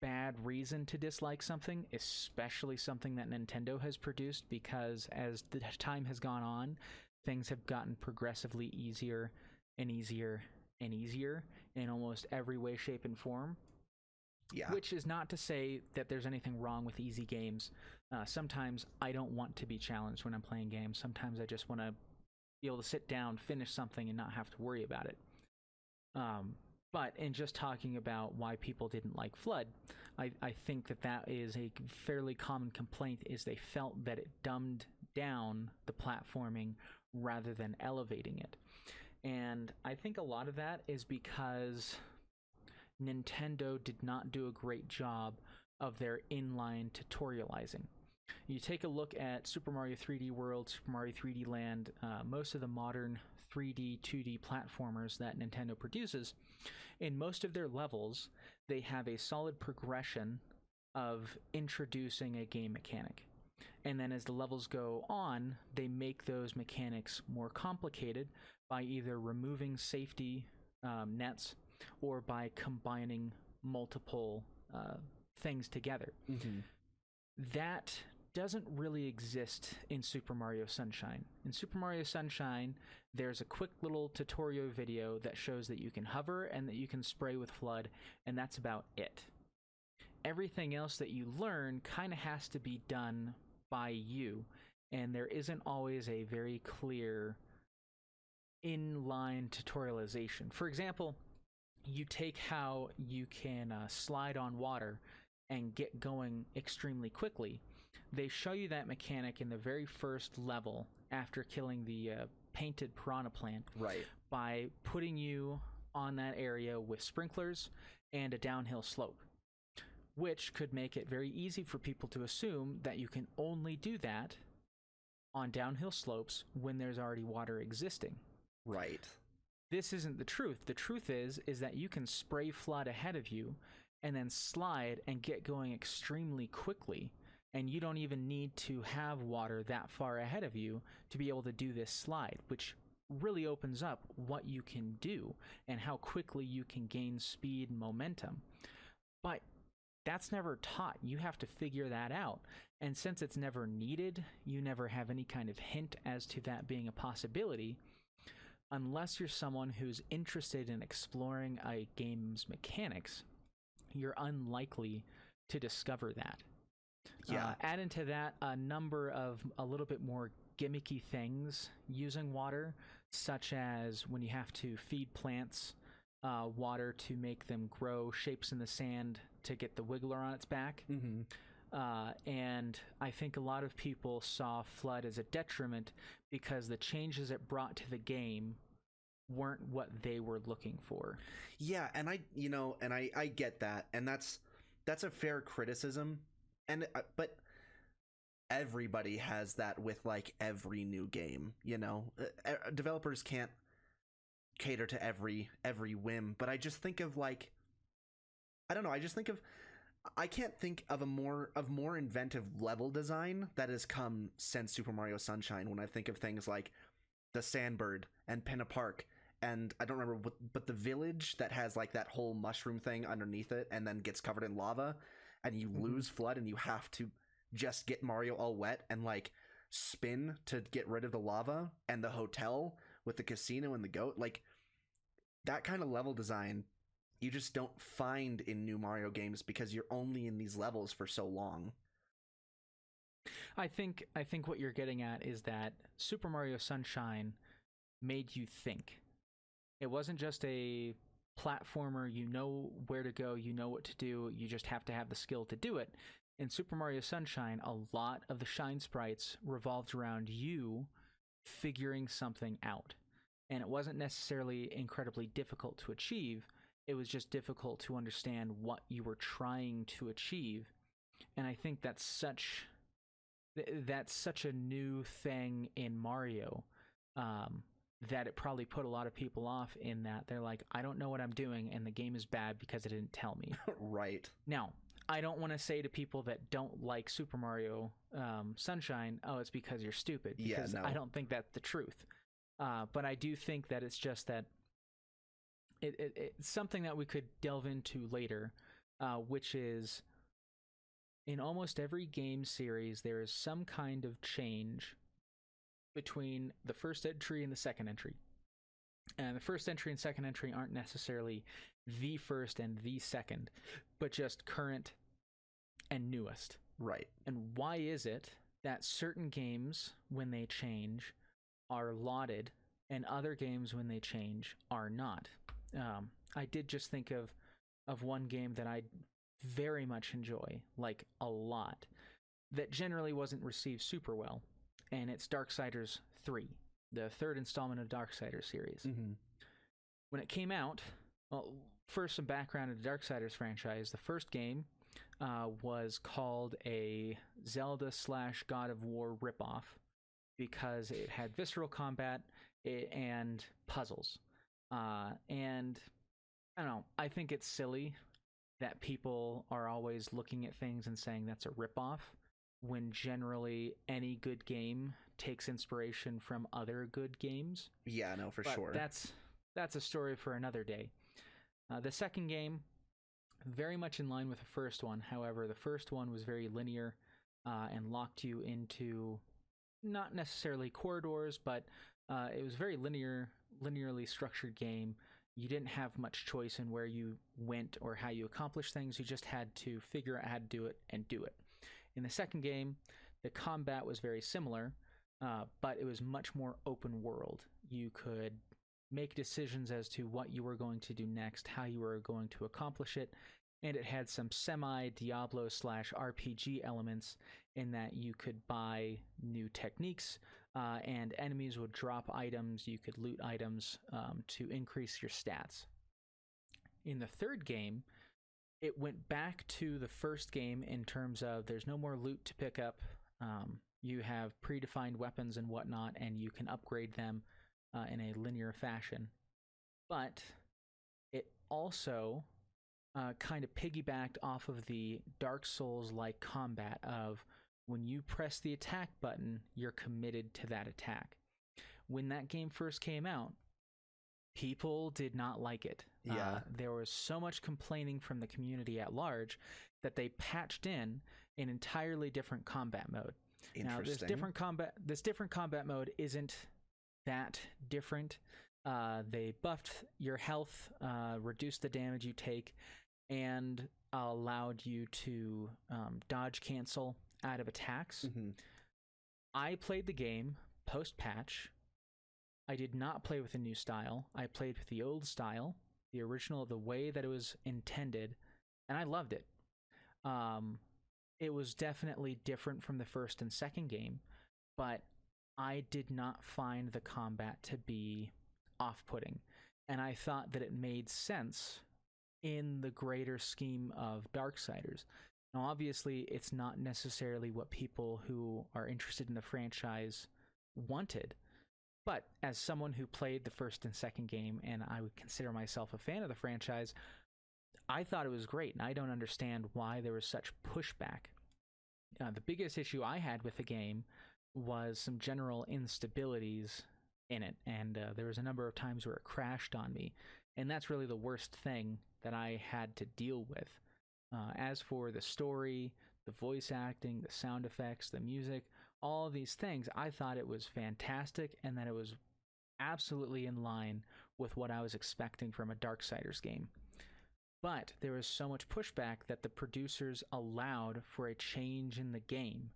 bad reason to dislike something, especially something that Nintendo has produced, because as the time has gone on, things have gotten progressively easier and easier and easier in almost every way, shape, and form. Yeah. Which is not to say that there's anything wrong with easy games. Sometimes I don't want to be challenged when I'm playing games. Sometimes I just want to be able to sit down, finish something, and not have to worry about it. But in just talking about why people didn't like Flood, I think that is a fairly common complaint, is they felt that it dumbed down the platforming rather than elevating it. And I think a lot of that is because Nintendo did not do a great job of their inline tutorializing. You take a look at Super Mario 3D World, Super Mario 3D Land, most of the modern 3D, 2D platformers that Nintendo produces, in most of their levels, they have a solid progression of introducing a game mechanic. And then as the levels go on, they make those mechanics more complicated by either removing safety nets or by combining multiple things together. Mm-hmm. That doesn't really exist in Super Mario Sunshine. In Super Mario Sunshine, there's a quick little tutorial video that shows that you can hover and that you can spray with Flood, and that's about it. Everything else that you learn kind of has to be done by you, and there isn't always a very clear inline tutorialization. For example, you take how you can slide on water and get going extremely quickly. They show you that mechanic in the very first level after killing the painted piranha plant, right, by putting you on that area with sprinklers and a downhill slope, which could make it very easy for people to assume that you can only do that on downhill slopes when there's already water existing. Right. This isn't the truth. The truth is that you can spray Flood ahead of you and then slide and get going extremely quickly, and you don't even need to have water that far ahead of you to be able to do this slide, which really opens up what you can do and how quickly you can gain speed and momentum. But that's never taught. You have to figure that out. And since it's never needed, you never have any kind of hint as to that being a possibility, unless you're someone who's interested in exploring a game's mechanics, you're unlikely to discover that. Yeah. Add into that a number of a little bit more gimmicky things using water, such as when you have to feed plants water to make them grow shapes in the sand to get the wiggler on its back. Mm-hmm. And I think a lot of people saw Flood as a detriment because the changes it brought to the game weren't what they were looking for. Yeah, and I get that, and that's a fair criticism, and but everybody has that with like every new game. Developers can't cater to every whim, but I just think of like, I don't know, I can't think of more inventive level design that has come since Super Mario Sunshine when I think of things like the Sandbird and Pinna Park, and I don't remember but the village that has like that whole mushroom thing underneath it and then gets covered in lava, and you lose Flood and you have to just get Mario all wet and like spin to get rid of the lava, and the hotel with the casino and the goat, like that kind of level design you just don't find in new Mario games because you're only in these levels for so long. I think what you're getting at is that Super Mario Sunshine made you think. It wasn't just a platformer, you know where to go, you know what to do, you just have to have the skill to do it. In Super Mario Sunshine, a lot of the shine sprites revolved around you figuring something out. And it wasn't necessarily incredibly difficult to achieve, it was just difficult to understand what you were trying to achieve. And I think that's such a new thing in Mario, that it probably put a lot of people off, in that they're like, I don't know what I'm doing, and the game is bad because it didn't tell me. Right. Now, I don't want to say to people that don't like Super Mario Sunshine, oh, it's because you're stupid, because yeah, no. I don't think that's the truth. But I do think that it's just that it's something that we could delve into later, which is, in almost every game series, there is some kind of change between the first entry and the second entry. And the first entry and second entry aren't necessarily the first and the second, but just current and newest. Right. And why is it that certain games, when they change, are lauded, and other games, when they change, are not? I did just think of one game that I very much enjoy, like a lot, that generally wasn't received super well, and it's Darksiders 3, the third installment of Darksiders series. Mm-hmm. When it came out, well, first some background of the Darksiders franchise. The first game was called a Zelda / God of War ripoff because it had visceral combat and puzzles. And I don't know, I think it's silly that people are always looking at things and saying that's a ripoff, when generally any good game takes inspiration from other good games. Yeah, no, for sure. That's a story for another day. The second game, very much in line with the first one. However, the first one was very linear and locked you into not necessarily corridors, but it was a very linearly structured game. You didn't have much choice in where you went or how you accomplished things. You just had to figure out how to do it and do it. In the second game, the combat was very similar, but it was much more open world. You could make decisions as to what you were going to do next, how you were going to accomplish it, and it had some semi-Diablo / RPG elements in that you could buy new techniques, and enemies would drop items, you could loot items to increase your stats. In the third game, it went back to the first game in terms of there's no more loot to pick up. You have predefined weapons and whatnot, and you can upgrade them in a linear fashion. But it also kind of piggybacked off of the Dark Souls-like combat of when you press the attack button, you're committed to that attack. When that game first came out, people did not like it. Yeah. There was so much complaining from the community at large that they patched in an entirely different combat mode. Now, this different combat mode isn't that different. They buffed your health, reduced the damage you take, and allowed you to dodge cancel out of attacks. Mm-hmm. I played the game post-patch. I did not play with the new style. I played with the old style, the original, the way that it was intended, and I loved it. It was definitely different from the first and second game, but I did not find the combat to be off-putting, and I thought that it made sense in the greater scheme of Darksiders. Now, obviously, it's not necessarily what people who are interested in the franchise wanted, but as someone who played the first and second game, and I would consider myself a fan of the franchise, I thought it was great, and I don't understand why there was such pushback. The biggest issue I had with the game was some general instabilities in it, and there was a number of times where it crashed on me, and that's really the worst thing that I had to deal with. As for the story, the voice acting, the sound effects, the music, all these things, I thought it was fantastic and that it was absolutely in line with what I was expecting from a Darksiders game. But there was so much pushback that the producers allowed for a change in the game.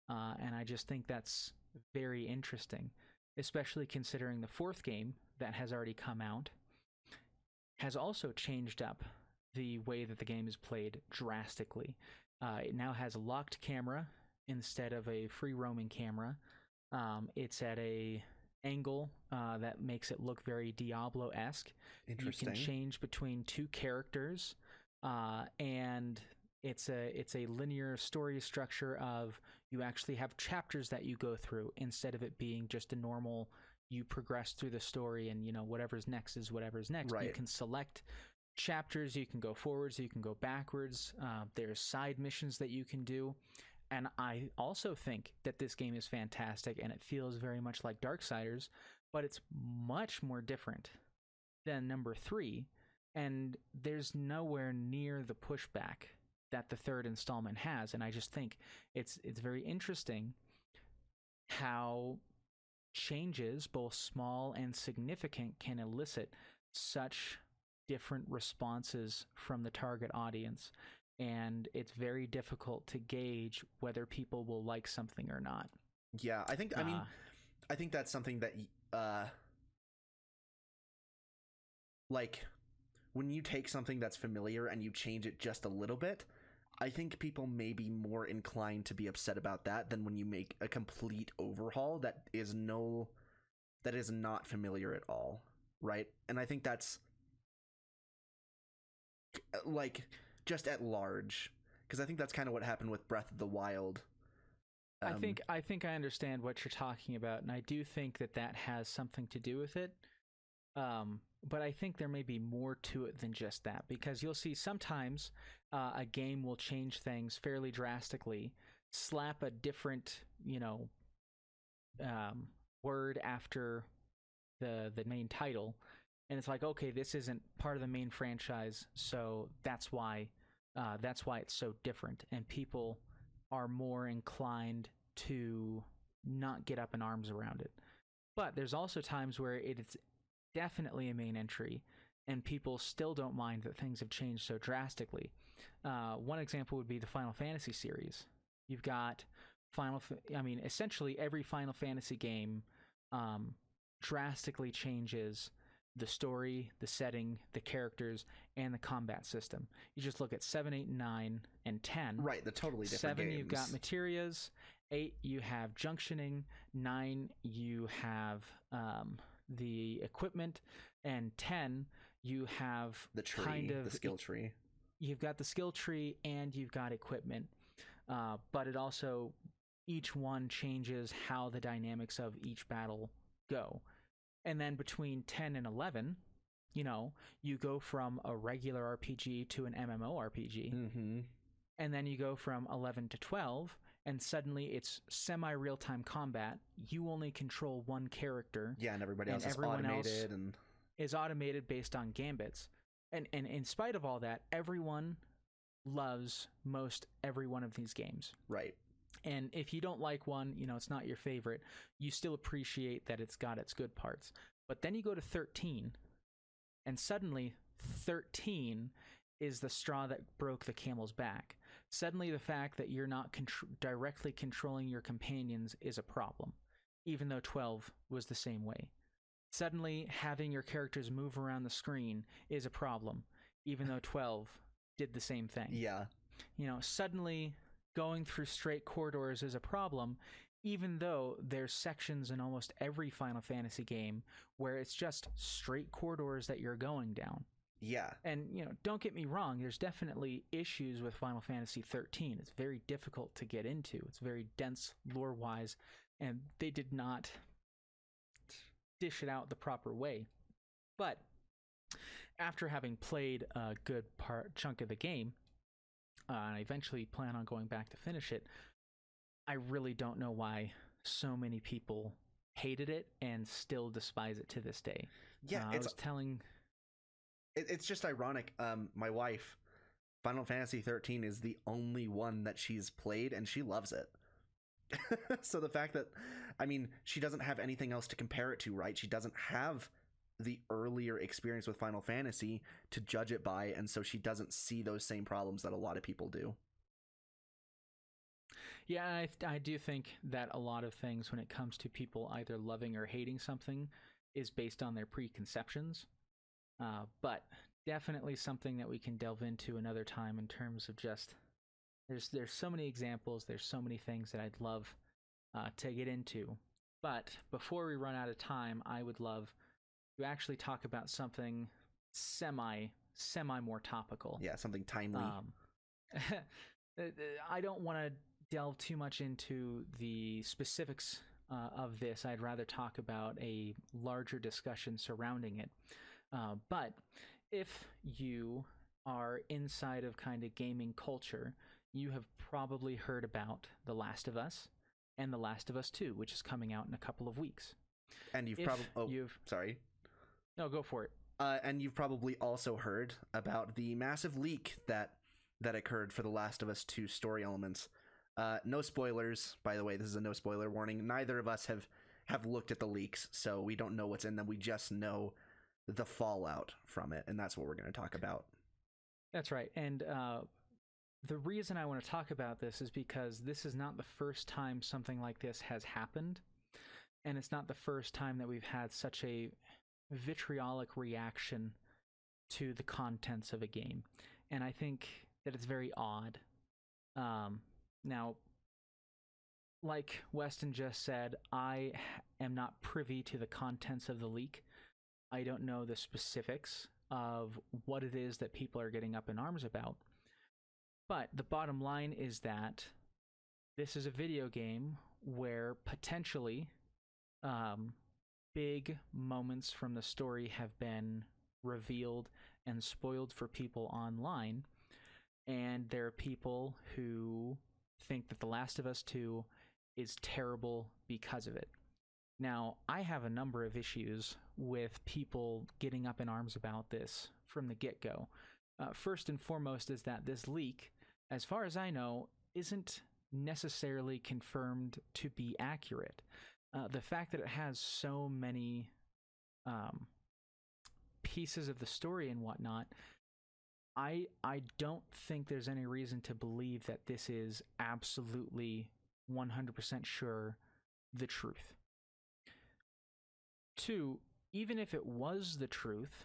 And I just think that's very interesting, especially considering the fourth game that has already come out has also changed up the way that the game is played drastically. It now has a locked camera instead of a free roaming camera. It's at a angle that makes it look very Diablo-esque. Interesting. You can change between two characters, and it's a linear story structure of you actually have chapters that you go through instead of it being just a normal you progress through the story and whatever's next is whatever's next. Right. You can select chapters, you can go forwards, you can go backwards. There's side missions that you can do. And I also think that this game is fantastic and it feels very much like Darksiders, but it's much more different than number 3. And there's nowhere near the pushback that the third installment has. And I just think it's very interesting how changes, both small and significant, can elicit such different responses from the target audience. And it's very difficult to gauge whether people will like something or not. Yeah, I think I think that's something that like when you take something that's familiar and you change it just a little bit, I think people may be more inclined to be upset about that than when you make a complete overhaul that is not familiar at all, right? And I think that's like just at large, because I think that's kind of what happened with Breath of the Wild. I think I understand what you're talking about, and I do think that has something to do with it. But I think there may be more to it than just that, because you'll see sometimes a game will change things fairly drastically, slap a different, word after the main title, and it's like, okay, this isn't part of the main franchise, so that's why it's so different, and people are more inclined to not get up in arms around it. But there's also times where it's definitely a main entry, and people still don't mind that things have changed so drastically. One example would be the Final Fantasy series. You've got essentially every Final Fantasy game drastically changes the story, the setting, the characters, and the combat system. You just look at 7, 8, 9, and 10. Right, they're totally different 7, games. you've got materias. 8, you have junctioning. 9, you have the equipment. And 10, you have the tree, the skill tree. You've got the skill tree and you've got equipment. But it also, each one changes how the dynamics of each battle go. And then between 10 and 11, you go from a regular RPG to an MMORPG. Mm-hmm. And then you go from 11 to 12, and suddenly it's semi-real-time combat. You only control one character. Yeah, and everybody else is automated. And is automated based on gambits. And in spite of all that, everyone loves most every one of these games. Right. And if you don't like one, it's not your favorite, you still appreciate that it's got its good parts. But then you go to 13, and suddenly 13 is the straw that broke the camel's back. Suddenly the fact that you're not directly controlling your companions is a problem, even though 12 was the same way. Suddenly having your characters move around the screen is a problem, even though 12 did the same thing. Yeah. Suddenly going through straight corridors is a problem, even though there's sections in almost every Final Fantasy game where it's just straight corridors that you're going down. Yeah. And, don't get me wrong, there's definitely issues with Final Fantasy 13. It's very difficult to get into. It's very dense lore-wise, and they did not dish it out the proper way. But after having played a good chunk of the game, and I eventually plan on going back to finish it, I really don't know why so many people hated it and still despise it to this day. Yeah, it's just ironic. My wife, Final Fantasy 13 is the only one that she's played, and she loves it. So the fact that, I mean, she doesn't have anything else to compare it to, right? She doesn't have the earlier experience with Final Fantasy to judge it by, and so she doesn't see those same problems that a lot of people do. Yeah, I do think that a lot of things when it comes to people either loving or hating something is based on their preconceptions. But definitely something that we can delve into another time in terms of just there's so many examples, there's so many things that I'd love to get into. But before we run out of time, I would love to actually talk about something semi more topical. Yeah, something timely. I don't want to delve too much into the specifics of this. I'd rather talk about a larger discussion surrounding it. But if you are inside of kind of gaming culture, you have probably heard about The Last of Us and The Last of Us 2, which is coming out in a couple of weeks. And you've probably... sorry. No, go for it. And you've probably also heard about the massive leak that occurred for The Last of Us 2 story elements. No spoilers, by the way. This is a no spoiler warning. Neither of us have looked at the leaks, so we don't know what's in them. We just know the fallout from it, and that's what we're going to talk about. That's right. And the reason I want to talk about this is because this is not the first time something like this has happened, and it's not the first time that we've had such a vitriolic reaction to the contents of a game. And I think that it's very odd. Now, like Westin just said, I am not privy to the contents of the leak. I don't know the specifics of what it is that people are getting up in arms about. But the bottom line is that this is a video game where potentially big moments from the story have been revealed and spoiled for people online. And there are people who think that The Last of Us 2 is terrible because of it. Now, I have a number of issues with people getting up in arms about this from the get-go. First and foremost is that this leak, as far as I know, isn't necessarily confirmed to be accurate. The fact that it has so many pieces of the story and whatnot, I don't think there's any reason to believe that this is absolutely 100% sure the truth. Two, even if it was the truth,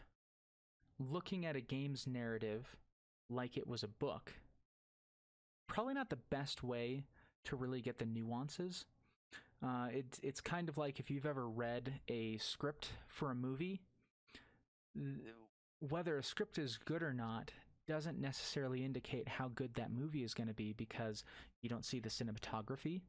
looking at a game's narrative like it was a book, probably not the best way to really get the nuances. It's kind of like if you've ever read a script for a movie, whether a script is good or not doesn't necessarily indicate how good that movie is going to be, because you don't see the cinematography,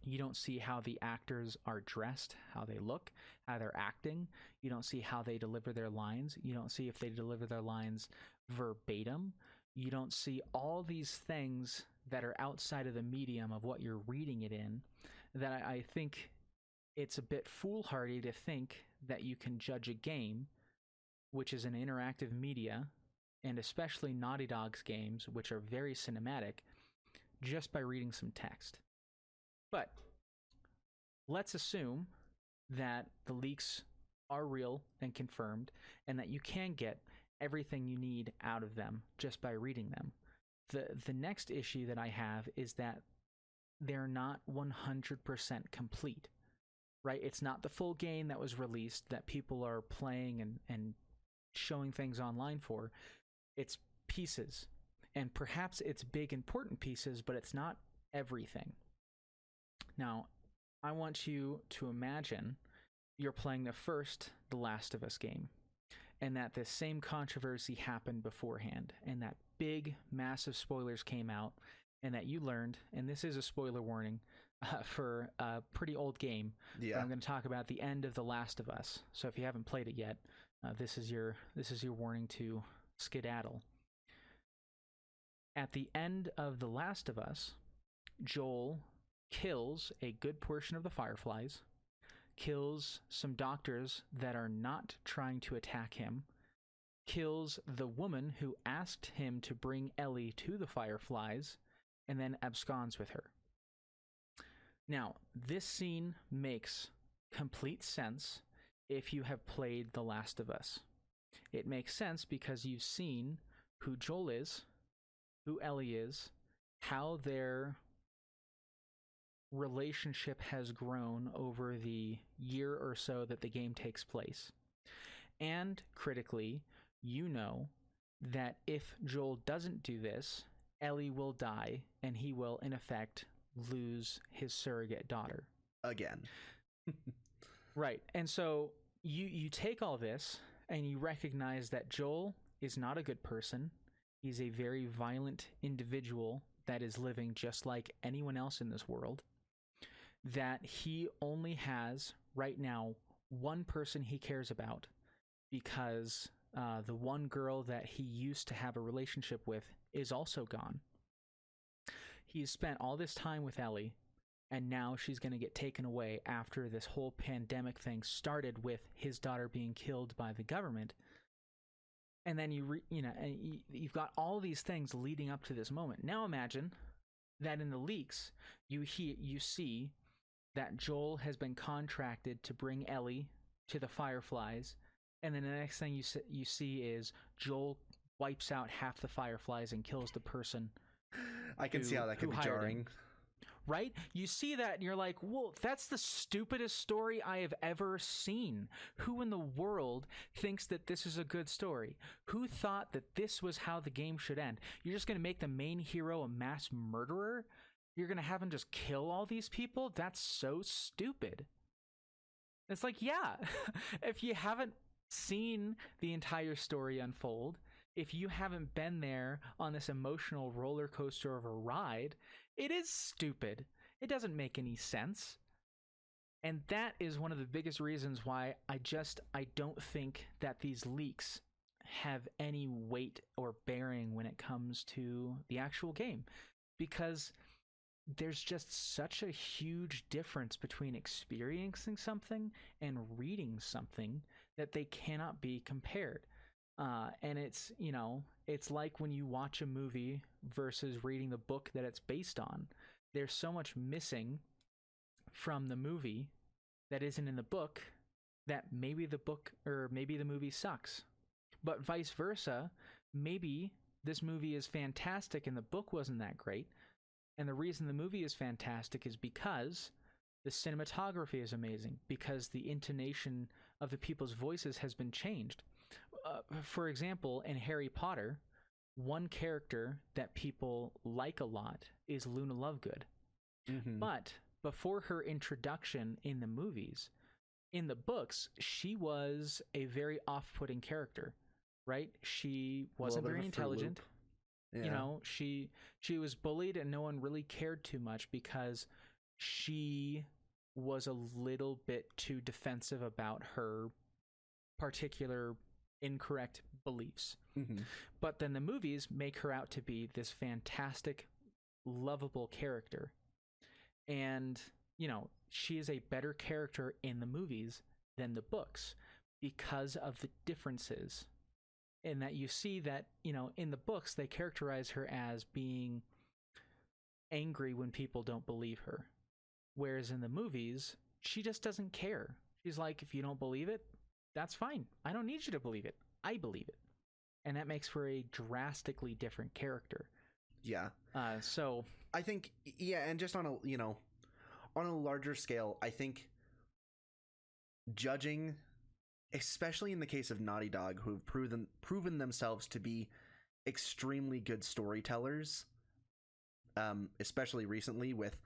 you don't see how the actors are dressed, how they look, how they're acting, you don't see how they deliver their lines, you don't see if they deliver their lines verbatim, you don't see all these things that are outside of the medium of what you're reading it in, that I think it's a bit foolhardy to think that you can judge a game, which is an interactive media, and especially Naughty Dog's games, which are very cinematic, just by reading some text. But let's assume that the leaks are real and confirmed, and that you can get everything you need out of them just by reading them. The next issue that I have is that they're not 100% complete, right? It's not the full game that was released that people are playing and showing things online for. It's pieces, and perhaps it's big important pieces, but it's not everything. Now, I want you to imagine you're playing the first The Last of Us game, and that this same controversy happened beforehand, and that big, massive spoilers came out, and that you learned, and this is a spoiler warning for a pretty old game, Yeah. but I'm going to talk about the end of The Last of Us. So if you haven't played it yet, this is your warning to skedaddle. At the end of The Last of Us, Joel kills a good portion of the Fireflies, kills some doctors that are not trying to attack him, kills the woman who asked him to bring Ellie to the Fireflies, and then absconds with her. Now, this scene makes complete sense if you have played The Last of Us. It makes sense because you've seen who Joel is, who Ellie is, how their relationship has grown over the year or so that the game takes place. And critically, you know that if Joel doesn't do this, Ellie will die and he will, in effect, lose his surrogate daughter. Again. Right. And so you take all this and you recognize that Joel is not a good person. He's a very violent individual that is living just like anyone else in this world. That he only has, right now, one person he cares about because the one girl that he used to have a relationship with is also gone. He's spent all this time with Ellie, and now she's going to get taken away after this whole pandemic thing started with his daughter being killed by the government. And then you've got all these things leading up to this moment. Now imagine that in the leaks, you see that Joel has been contracted to bring Ellie to the Fireflies, and then the next thing you see is Joel wipes out half the Fireflies and kills the person. I can see how that could be jarring. Right? You see that and you're like, well, that's the stupidest story I have ever seen. Who in the world thinks that this is a good story? Who thought that this was how the game should end? You're just going to make the main hero a mass murderer? You're going to have him just kill all these people? That's so stupid. It's like, yeah, if you haven't seen the entire story unfold, if you haven't been there on this emotional roller coaster of a ride, it is stupid. It doesn't make any sense. And that is one of the biggest reasons why I don't think that these leaks have any weight or bearing when it comes to the actual game. Because there's just such a huge difference between experiencing something and reading something that they cannot be compared. And it's like when you watch a movie versus reading the book that it's based on. There's so much missing from the movie that isn't in the book that maybe the book or maybe the movie sucks. But vice versa, maybe this movie is fantastic and the book wasn't that great. And the reason the movie is fantastic is because the cinematography is amazing, because the intonation of the people's voices has been changed. For example, in Harry Potter, one character that people like a lot is Luna Lovegood. Mm-hmm. But before her introduction in the movies, in the books, she was a very off-putting character, right? She wasn't very intelligent. Yeah. She was bullied and no one really cared too much because she was a little bit too defensive about her particular incorrect beliefs. Mm-hmm. But then the movies make her out to be this fantastic, lovable character. And, she is a better character in the movies than the books because of the differences. And that you see that, in the books, they characterize her as being angry when people don't believe her. Whereas in the movies, she just doesn't care. She's like, if you don't believe it, that's fine. I don't need you to believe it. I believe it. And that makes for a drastically different character. Yeah. So I think, and just on a larger scale, I think judging, especially in the case of Naughty Dog, who've proven themselves to be extremely good storytellers, especially recently with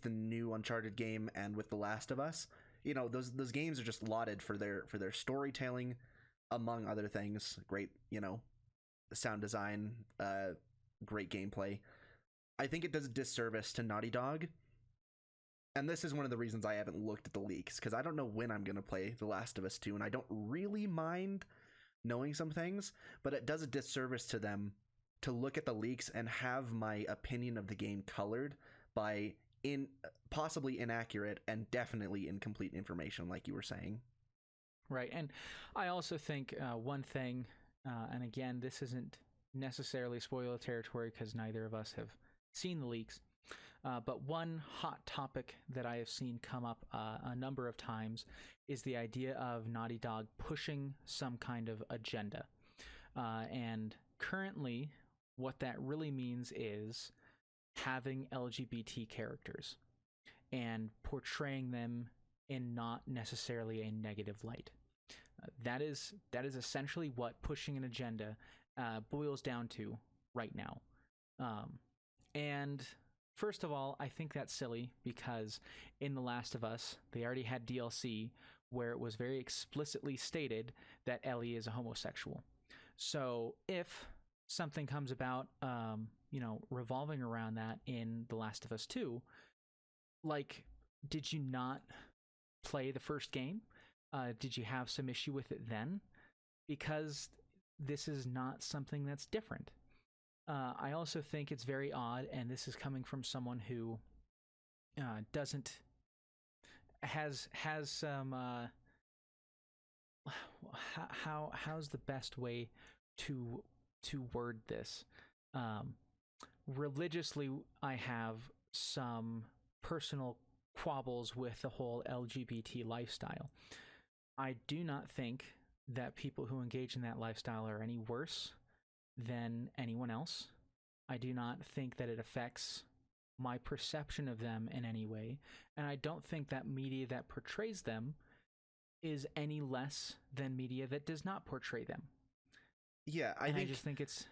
the new Uncharted game and with The Last of Us. Those games are just lauded for their storytelling, among other things. Great, sound design, great gameplay. I think it does a disservice to Naughty Dog. And this is one of the reasons I haven't looked at the leaks, because I don't know when I'm going to play The Last of Us 2, and I don't really mind knowing some things, but it does a disservice to them to look at the leaks and have my opinion of the game colored by possibly inaccurate and definitely incomplete information, like you were saying. Right, and I also think one thing, and again, this isn't necessarily spoiler territory because neither of us have seen the leaks, But one hot topic that I have seen come up a number of times is the idea of Naughty Dog pushing some kind of agenda. And currently, what that really means is having LGBT characters and portraying them in not necessarily a negative light. That is essentially what pushing an agenda boils down to right now. And first of all, I think that's silly because in The Last of Us, they already had DLC where it was very explicitly stated that Ellie is a homosexual. So if something comes about, revolving around that in The Last of Us 2, like, did you not play the first game? Did you have some issue with it then? Because this is not something that's different. I also think it's very odd, and this is coming from someone who has some how's the best way to word this? Religiously, I have some personal quabbles with the whole LGBT lifestyle. I do not think that people who engage in that lifestyle are any worse than anyone else. I do not think that it affects my perception of them in any way, and I don't think that media that portrays them is any less than media that does not portray them. Yeah, I just think it's...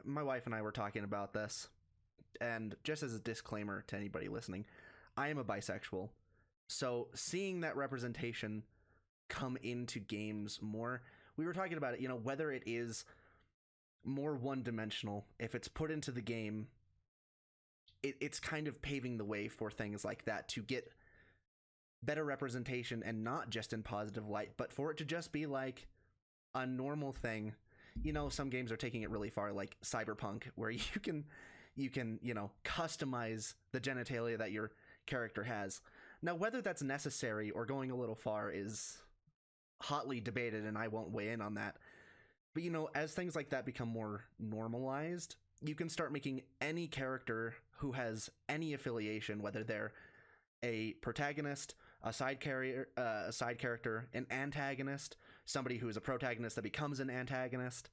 my wife and I were talking about this, and just as a disclaimer to anybody listening, I am a bisexual. So seeing that representation come into games more, we were talking about it, whether it is more one-dimensional, if it's put into the game, it's kind of paving the way for things like that to get better representation, and not just in positive light, but for it to just be like a normal thing. Some games are taking it really far, like Cyberpunk, where you can customize the genitalia that your character has. Now, whether that's necessary or going a little far is hotly debated, and I won't weigh in on that. But, as things like that become more normalized, you can start making any character who has any affiliation, whether they're a protagonist, a side character, an antagonist, somebody who is a protagonist that becomes an antagonist,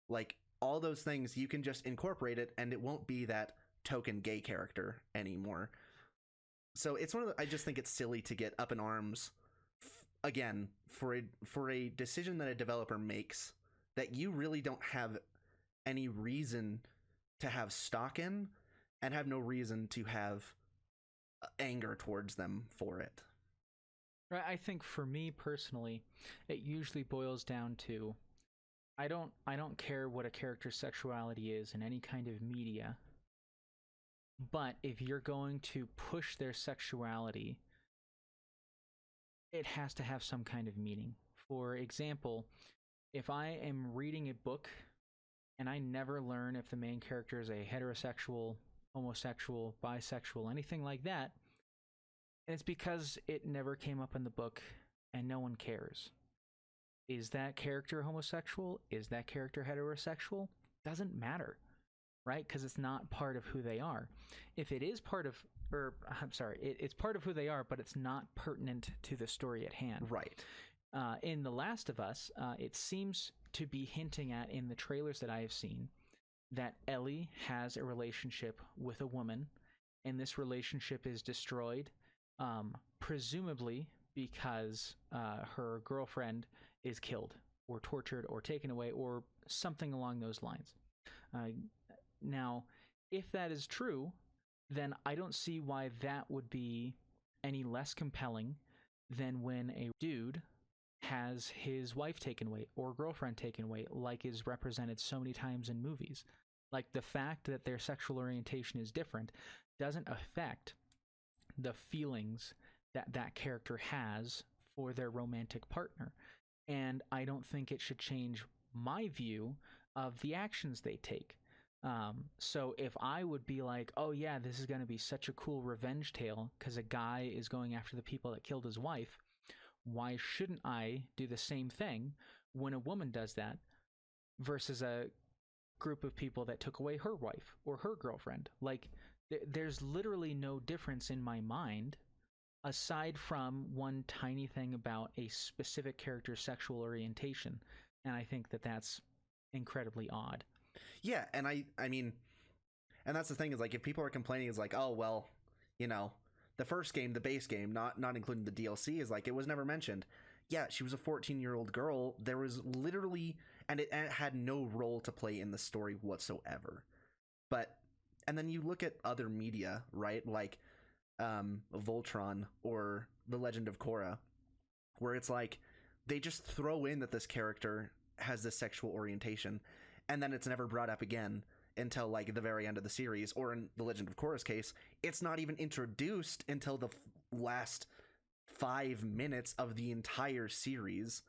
like all those things, you can just incorporate it, and it won't be that token gay character anymore. So it's I just think it's silly to get up in arms again for a decision that a developer makes that you really don't have any reason to have stock in, and have no reason to have anger towards them for it. Right. I think for me personally, it usually boils down to I don't care what a character's sexuality is in any kind of media, but if you're going to push their sexuality, it has to have some kind of meaning. For example, if I am reading a book and I never learn if the main character is a heterosexual, homosexual, bisexual, anything like that, and it's because it never came up in the book and no one cares. Is that character homosexual? Is that character heterosexual? Doesn't matter, right? Because it's not part of who they are. If it is part of, it's part of who they are, but it's not pertinent to the story at hand. Right. In The Last of Us, it seems to be hinting at, in the trailers that I have seen, that Ellie has a relationship with a woman, and this relationship is destroyed, presumably because her girlfriend is killed or tortured or taken away or something along those lines. Now, if that is true, then I don't see why that would be any less compelling than when a dude has his wife taken away or girlfriend taken away, like is represented so many times in movies. Like, the fact that their sexual orientation is different doesn't affect the feelings that that character has for their romantic partner. And I don't think it should change my view of the actions they take. So if I would be like, oh yeah, this is going to be such a cool revenge tale because a guy is going after the people that killed his wife, why shouldn't I do the same thing when a woman does that versus a group of people that took away her wife or her girlfriend? Like, There's literally no difference in my mind aside from one tiny thing about a specific character's sexual orientation, and I think that that's incredibly odd. Yeah, and I mean, and that's the thing is like if people are complaining, is like, oh well, you know, the first game, the base game, not including the DLC, is like it was never mentioned. Yeah, she was a 14-year-old girl. There was literally, and it had no role to play in the story whatsoever. But and then you look at other media, right? Like Voltron or The Legend of Korra, where it's like they just throw in that this character has this sexual orientation, and then it's never brought up again until like the very end of the series. Or in The Legend of Korra's case, it's not even introduced until the last 5 minutes of the entire series.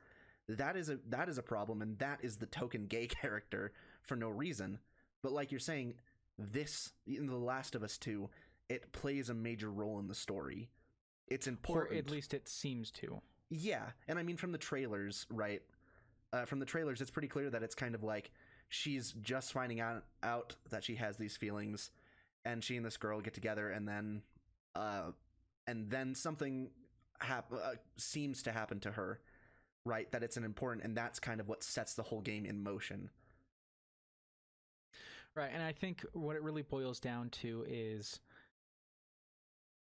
That is a problem, and that is the token gay character for no reason. But like you're saying, this in The Last of Us 2, it plays a major role in the story. It's important, or at least it seems to. Yeah, and I mean from the trailers, right? From the trailers, it's pretty clear that it's kind of like she's just finding out that she has these feelings, and she and this girl get together, and then something seems to happen to her, right? That it's an important, and that's kind of what sets the whole game in motion. Right, and I think what it really boils down to is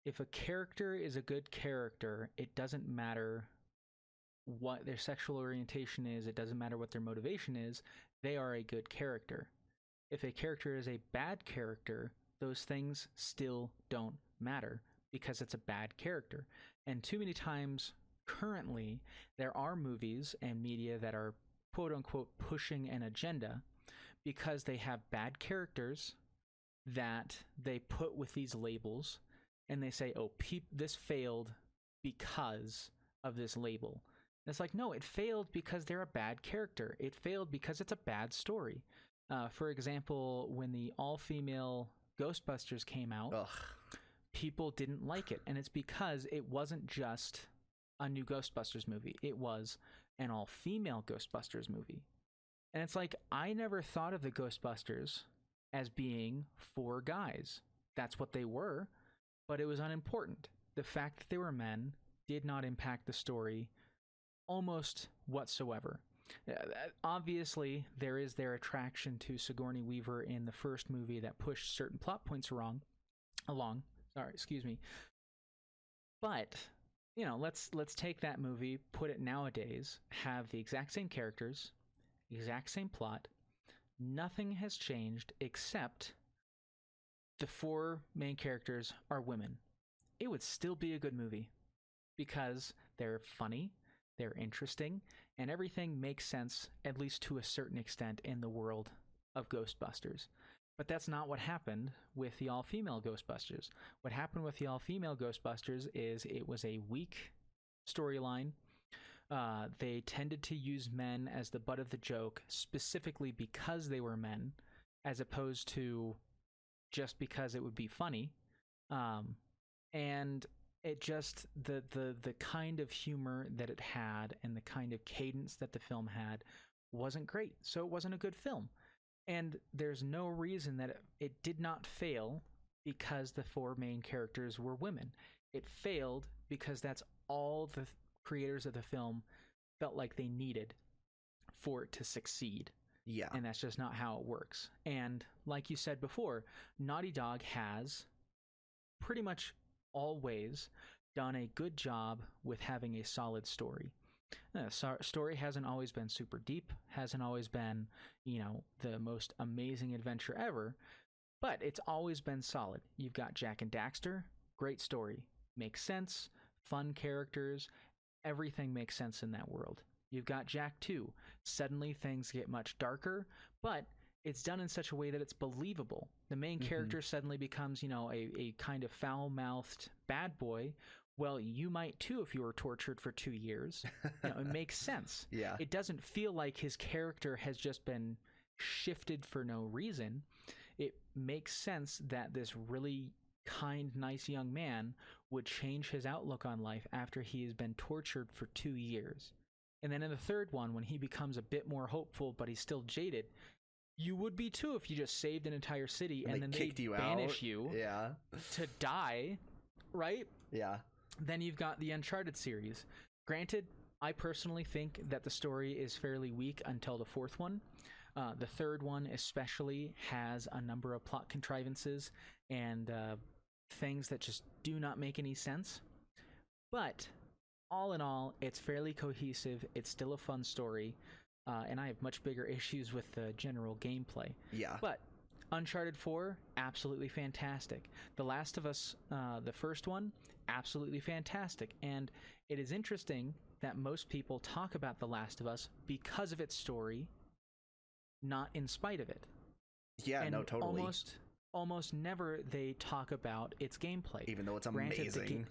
if a character is a good character, it doesn't matter what their sexual orientation is, it doesn't matter what their motivation is, they are a good character. If a character is a bad character, those things still don't matter because it's a bad character. And too many times currently, there are movies and media that are quote unquote pushing an agenda because they have bad characters that they put with these labels, and they say, oh, this failed because of this label. And it's like, no, it failed because they're a bad character. It failed because it's a bad story. For example, when the all-female Ghostbusters came out, people didn't like it. And it's because it wasn't just a new Ghostbusters movie. It was an all-female Ghostbusters movie. And it's like, I never thought of the Ghostbusters as being 4 guys. That's what they were, but it was unimportant. The fact that they were men did not impact the story almost whatsoever. Obviously, there is their attraction to Sigourney Weaver in the first movie that pushed certain plot points along. But, you know, let's take that movie, put it nowadays, have the exact same characters, exact same plot. Nothing has changed except the 4 main characters are women. It would still be a good movie because they're funny, they're interesting, and everything makes sense, at least to a certain extent, in the world of Ghostbusters. But that's not what happened with the all-female Ghostbusters. What happened with the all-female Ghostbusters is it was a weak storyline. They tended to use men as the butt of the joke, specifically because they were men, as opposed to just because it would be funny. And it just, the kind of humor that it had and the kind of cadence that the film had wasn't great. So it wasn't a good film. And there's no reason that it did not fail because the 4 main characters were women. It failed because that's all the creators of the film felt like they needed for it to succeed. Yeah. And that's just not how it works. And like you said before, Naughty Dog has pretty much always done a good job with having a solid story. Story hasn't always been super deep, hasn't always been, the most amazing adventure ever, but it's always been solid. You've got Jak and Daxter, great story, makes sense, fun characters, everything makes sense in that world. You've got Jak 2, suddenly things get much darker, but it's done in such a way that it's believable. The main character suddenly becomes, a kind of foul-mouthed bad boy. Well, you might too if you were tortured for 2 years. It makes sense. Yeah. It doesn't feel like his character has just been shifted for no reason. It makes sense that this really kind, nice young man would change his outlook on life after he has been tortured for 2 years. And then in the third one, when he becomes a bit more hopeful, but he's still jaded, You would be too if you just saved an entire city and then kicked they you banish out. you Yeah. to die, right? Yeah. Then you've got the Uncharted series. Granted, I personally think that the story is fairly weak until the fourth one. The third one especially has a number of plot contrivances and things that just do not make any sense. But all in all, it's fairly cohesive. It's still a fun story. And I have much bigger issues with the general gameplay. Yeah. But Uncharted 4, absolutely fantastic. The Last of Us, the first one, absolutely fantastic. And it is interesting that most people talk about The Last of Us because of its story, not in spite of it. Yeah, and no, totally. Almost never they talk about its gameplay. Even though it's Granted, amazing.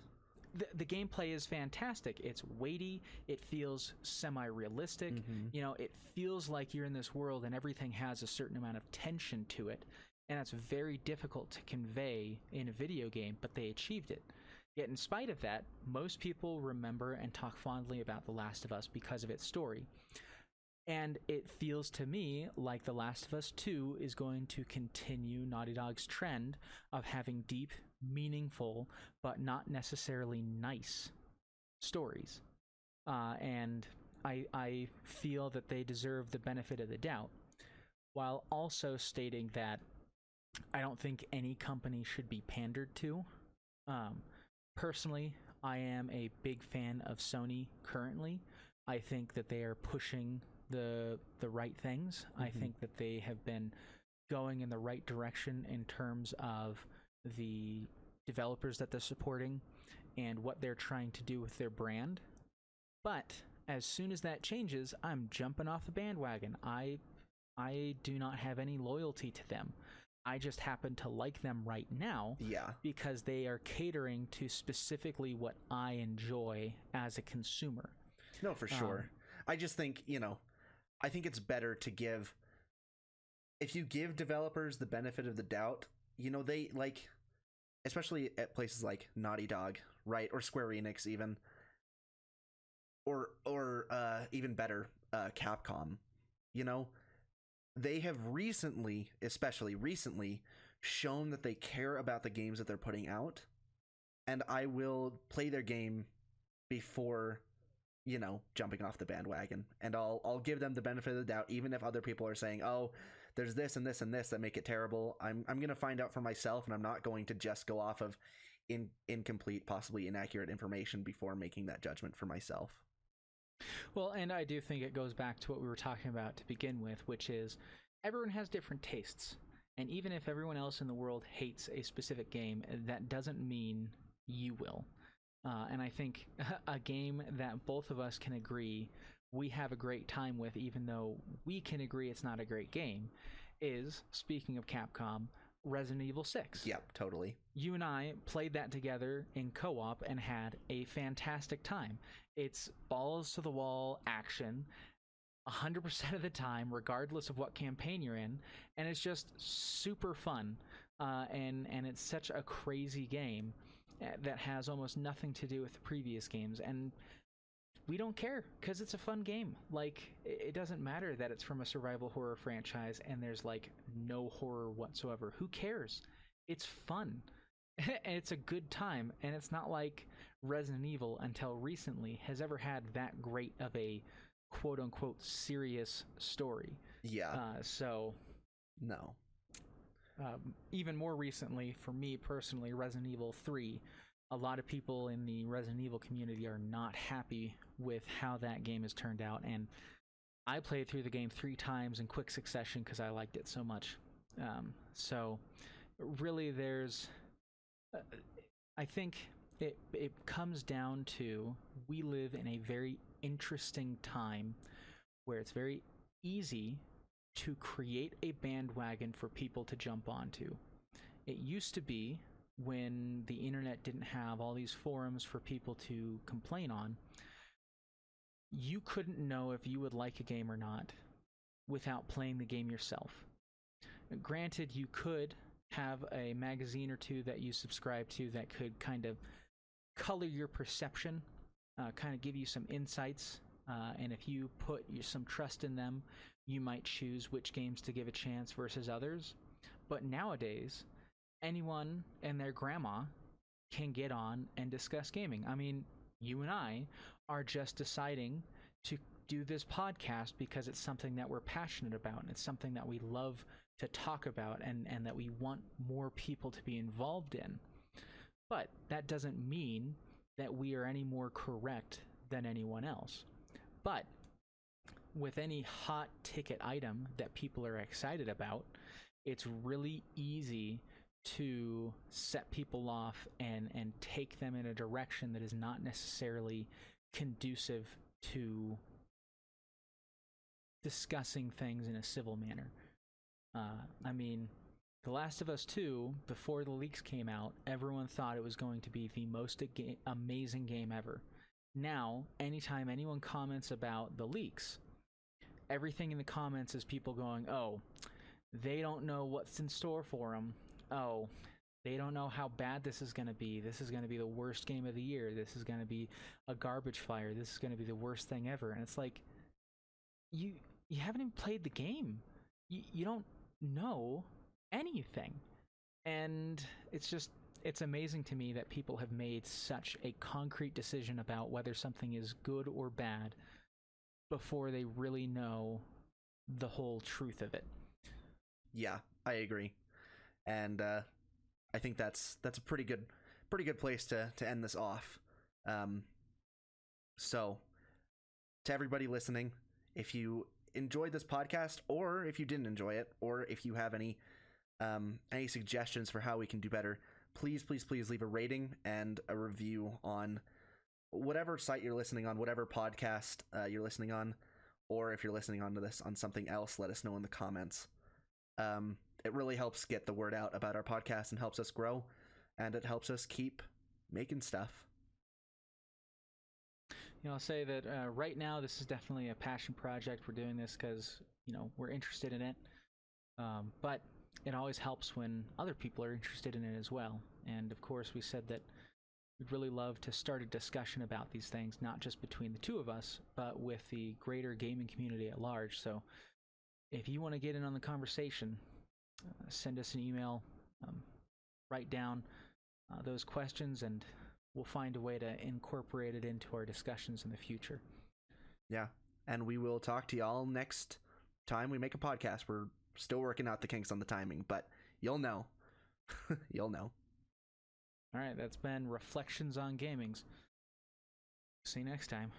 the gameplay is fantastic. It's weighty. It feels semi-realistic. You know, it feels like you're in this world and everything has a certain amount of tension to it. And that's very difficult to convey in a video game, but they achieved it. Yet in spite of that, most people remember and talk fondly about The Last of Us because of its story. And it feels to me like The Last of Us 2 is going to continue Naughty Dog's trend of having deep, meaningful, but not necessarily nice stories. And I feel that they deserve the benefit of the doubt, while also stating that I don't think any company should be pandered to. Personally, I am a big fan of Sony currently. I think that they are pushing the right things. I think that they have been going in the right direction in terms of the developers that they're supporting and what they're trying to do with their brand. But as soon as that changes, I'm jumping off the bandwagon. I do not have any loyalty to them. I just happen to like them right now because they are catering to specifically what I enjoy as a consumer. No, for sure. I just think, I think it's better to if you give developers the benefit of the doubt, they especially at places like Naughty Dog, right? Or Square Enix even, or even better, Capcom, they have especially recently, shown that they care about the games that they're putting out, and I will play their game before jumping off the bandwagon, and I'll give them the benefit of the doubt, even if other people are saying, oh, there's this and this and this that make it terrible. I'm going to find out for myself, and I'm not going to just go off of incomplete, possibly inaccurate information before making that judgment for myself. Well, and I do think it goes back to what we were talking about to begin with, which is everyone has different tastes. And even if everyone else in the world hates a specific game, that doesn't mean you will. And I think a game that both of us can agree we have a great time with, even though we can agree it's not a great game, is, speaking of Capcom, Resident Evil 6. Yep, totally. You and I played that together in co-op and had a fantastic time. It's balls to the wall action 100% of the time, regardless of what campaign you're in, and it's just super fun. And it's such a crazy game that has almost nothing to do with the previous games, and we don't care because it's a fun game. Like, it doesn't matter that it's from a survival horror franchise and there's like no horror whatsoever. Who cares? It's fun. And it's a good time, and it's not like Resident Evil until recently has ever had that great of a quote-unquote serious story. Yeah. So no. Even more recently, for me personally, Resident Evil 3, a lot of people in the Resident Evil community are not happy with how that game has turned out, and I played through the game 3 times in quick succession because I liked it so much. So really there's... I think it comes down to, we live in a very interesting time where it's very easy to create a bandwagon for people to jump onto. It used to be, when the internet didn't have all these forums for people to complain on, you couldn't know if you would like a game or not without playing the game yourself. Granted, you could have a magazine or two that you subscribe to that could kind of color your perception, kind of give you some insights and if you put some trust in them, you might choose which games to give a chance versus others. But nowadays, anyone and their grandma can get on and discuss gaming. I mean, you and I are just deciding to do this podcast because it's something that we're passionate about, and it's something that we love to talk about, and that we want more people to be involved in. But that doesn't mean that we are any more correct than anyone else. But with any hot ticket item that people are excited about, it's really easy to set people off and take them in a direction that is not necessarily conducive to discussing things in a civil manner. I mean, The Last of Us 2, before the leaks came out, everyone thought it was going to be the most amazing game ever. Now, anytime anyone comments about the leaks, everything in the comments is people going, oh, they don't know what's in store for them. Oh, they don't know how bad this is going to be. This is going to be the worst game of the year. This is going to be a garbage fire. This is going to be the worst thing ever. And it's like, you haven't even played the game. You don't know anything. And it's amazing to me that people have made such a concrete decision about whether something is good or bad before they really know the whole truth of it. Yeah, I agree. And I think that's a pretty good place to end this off. So to everybody listening, if you enjoyed this podcast, or if you didn't enjoy it, or if you have any suggestions for how we can do better, please leave a rating and a review on whatever site you're listening on, whatever podcast you're listening on, or if you're listening on to this on something else, let us know in the comments. It really helps get the word out about our podcast and helps us grow, and it helps us keep making stuff. I'll say that right now this is definitely a passion project. We're doing this because we're interested in it, but it always helps when other people are interested in it as well. And of course, we said that we'd really love to start a discussion about these things, not just between the two of us, but with the greater gaming community at large. So if you want to get in on the conversation, send us an email, write down those questions, and we'll find a way to incorporate it into our discussions in the future. Yeah, and we will talk to y'all next time we make a podcast. We're still working out the kinks on the timing, but you'll know. You'll know. All right, that's been Reflections on Gaming. See you next time.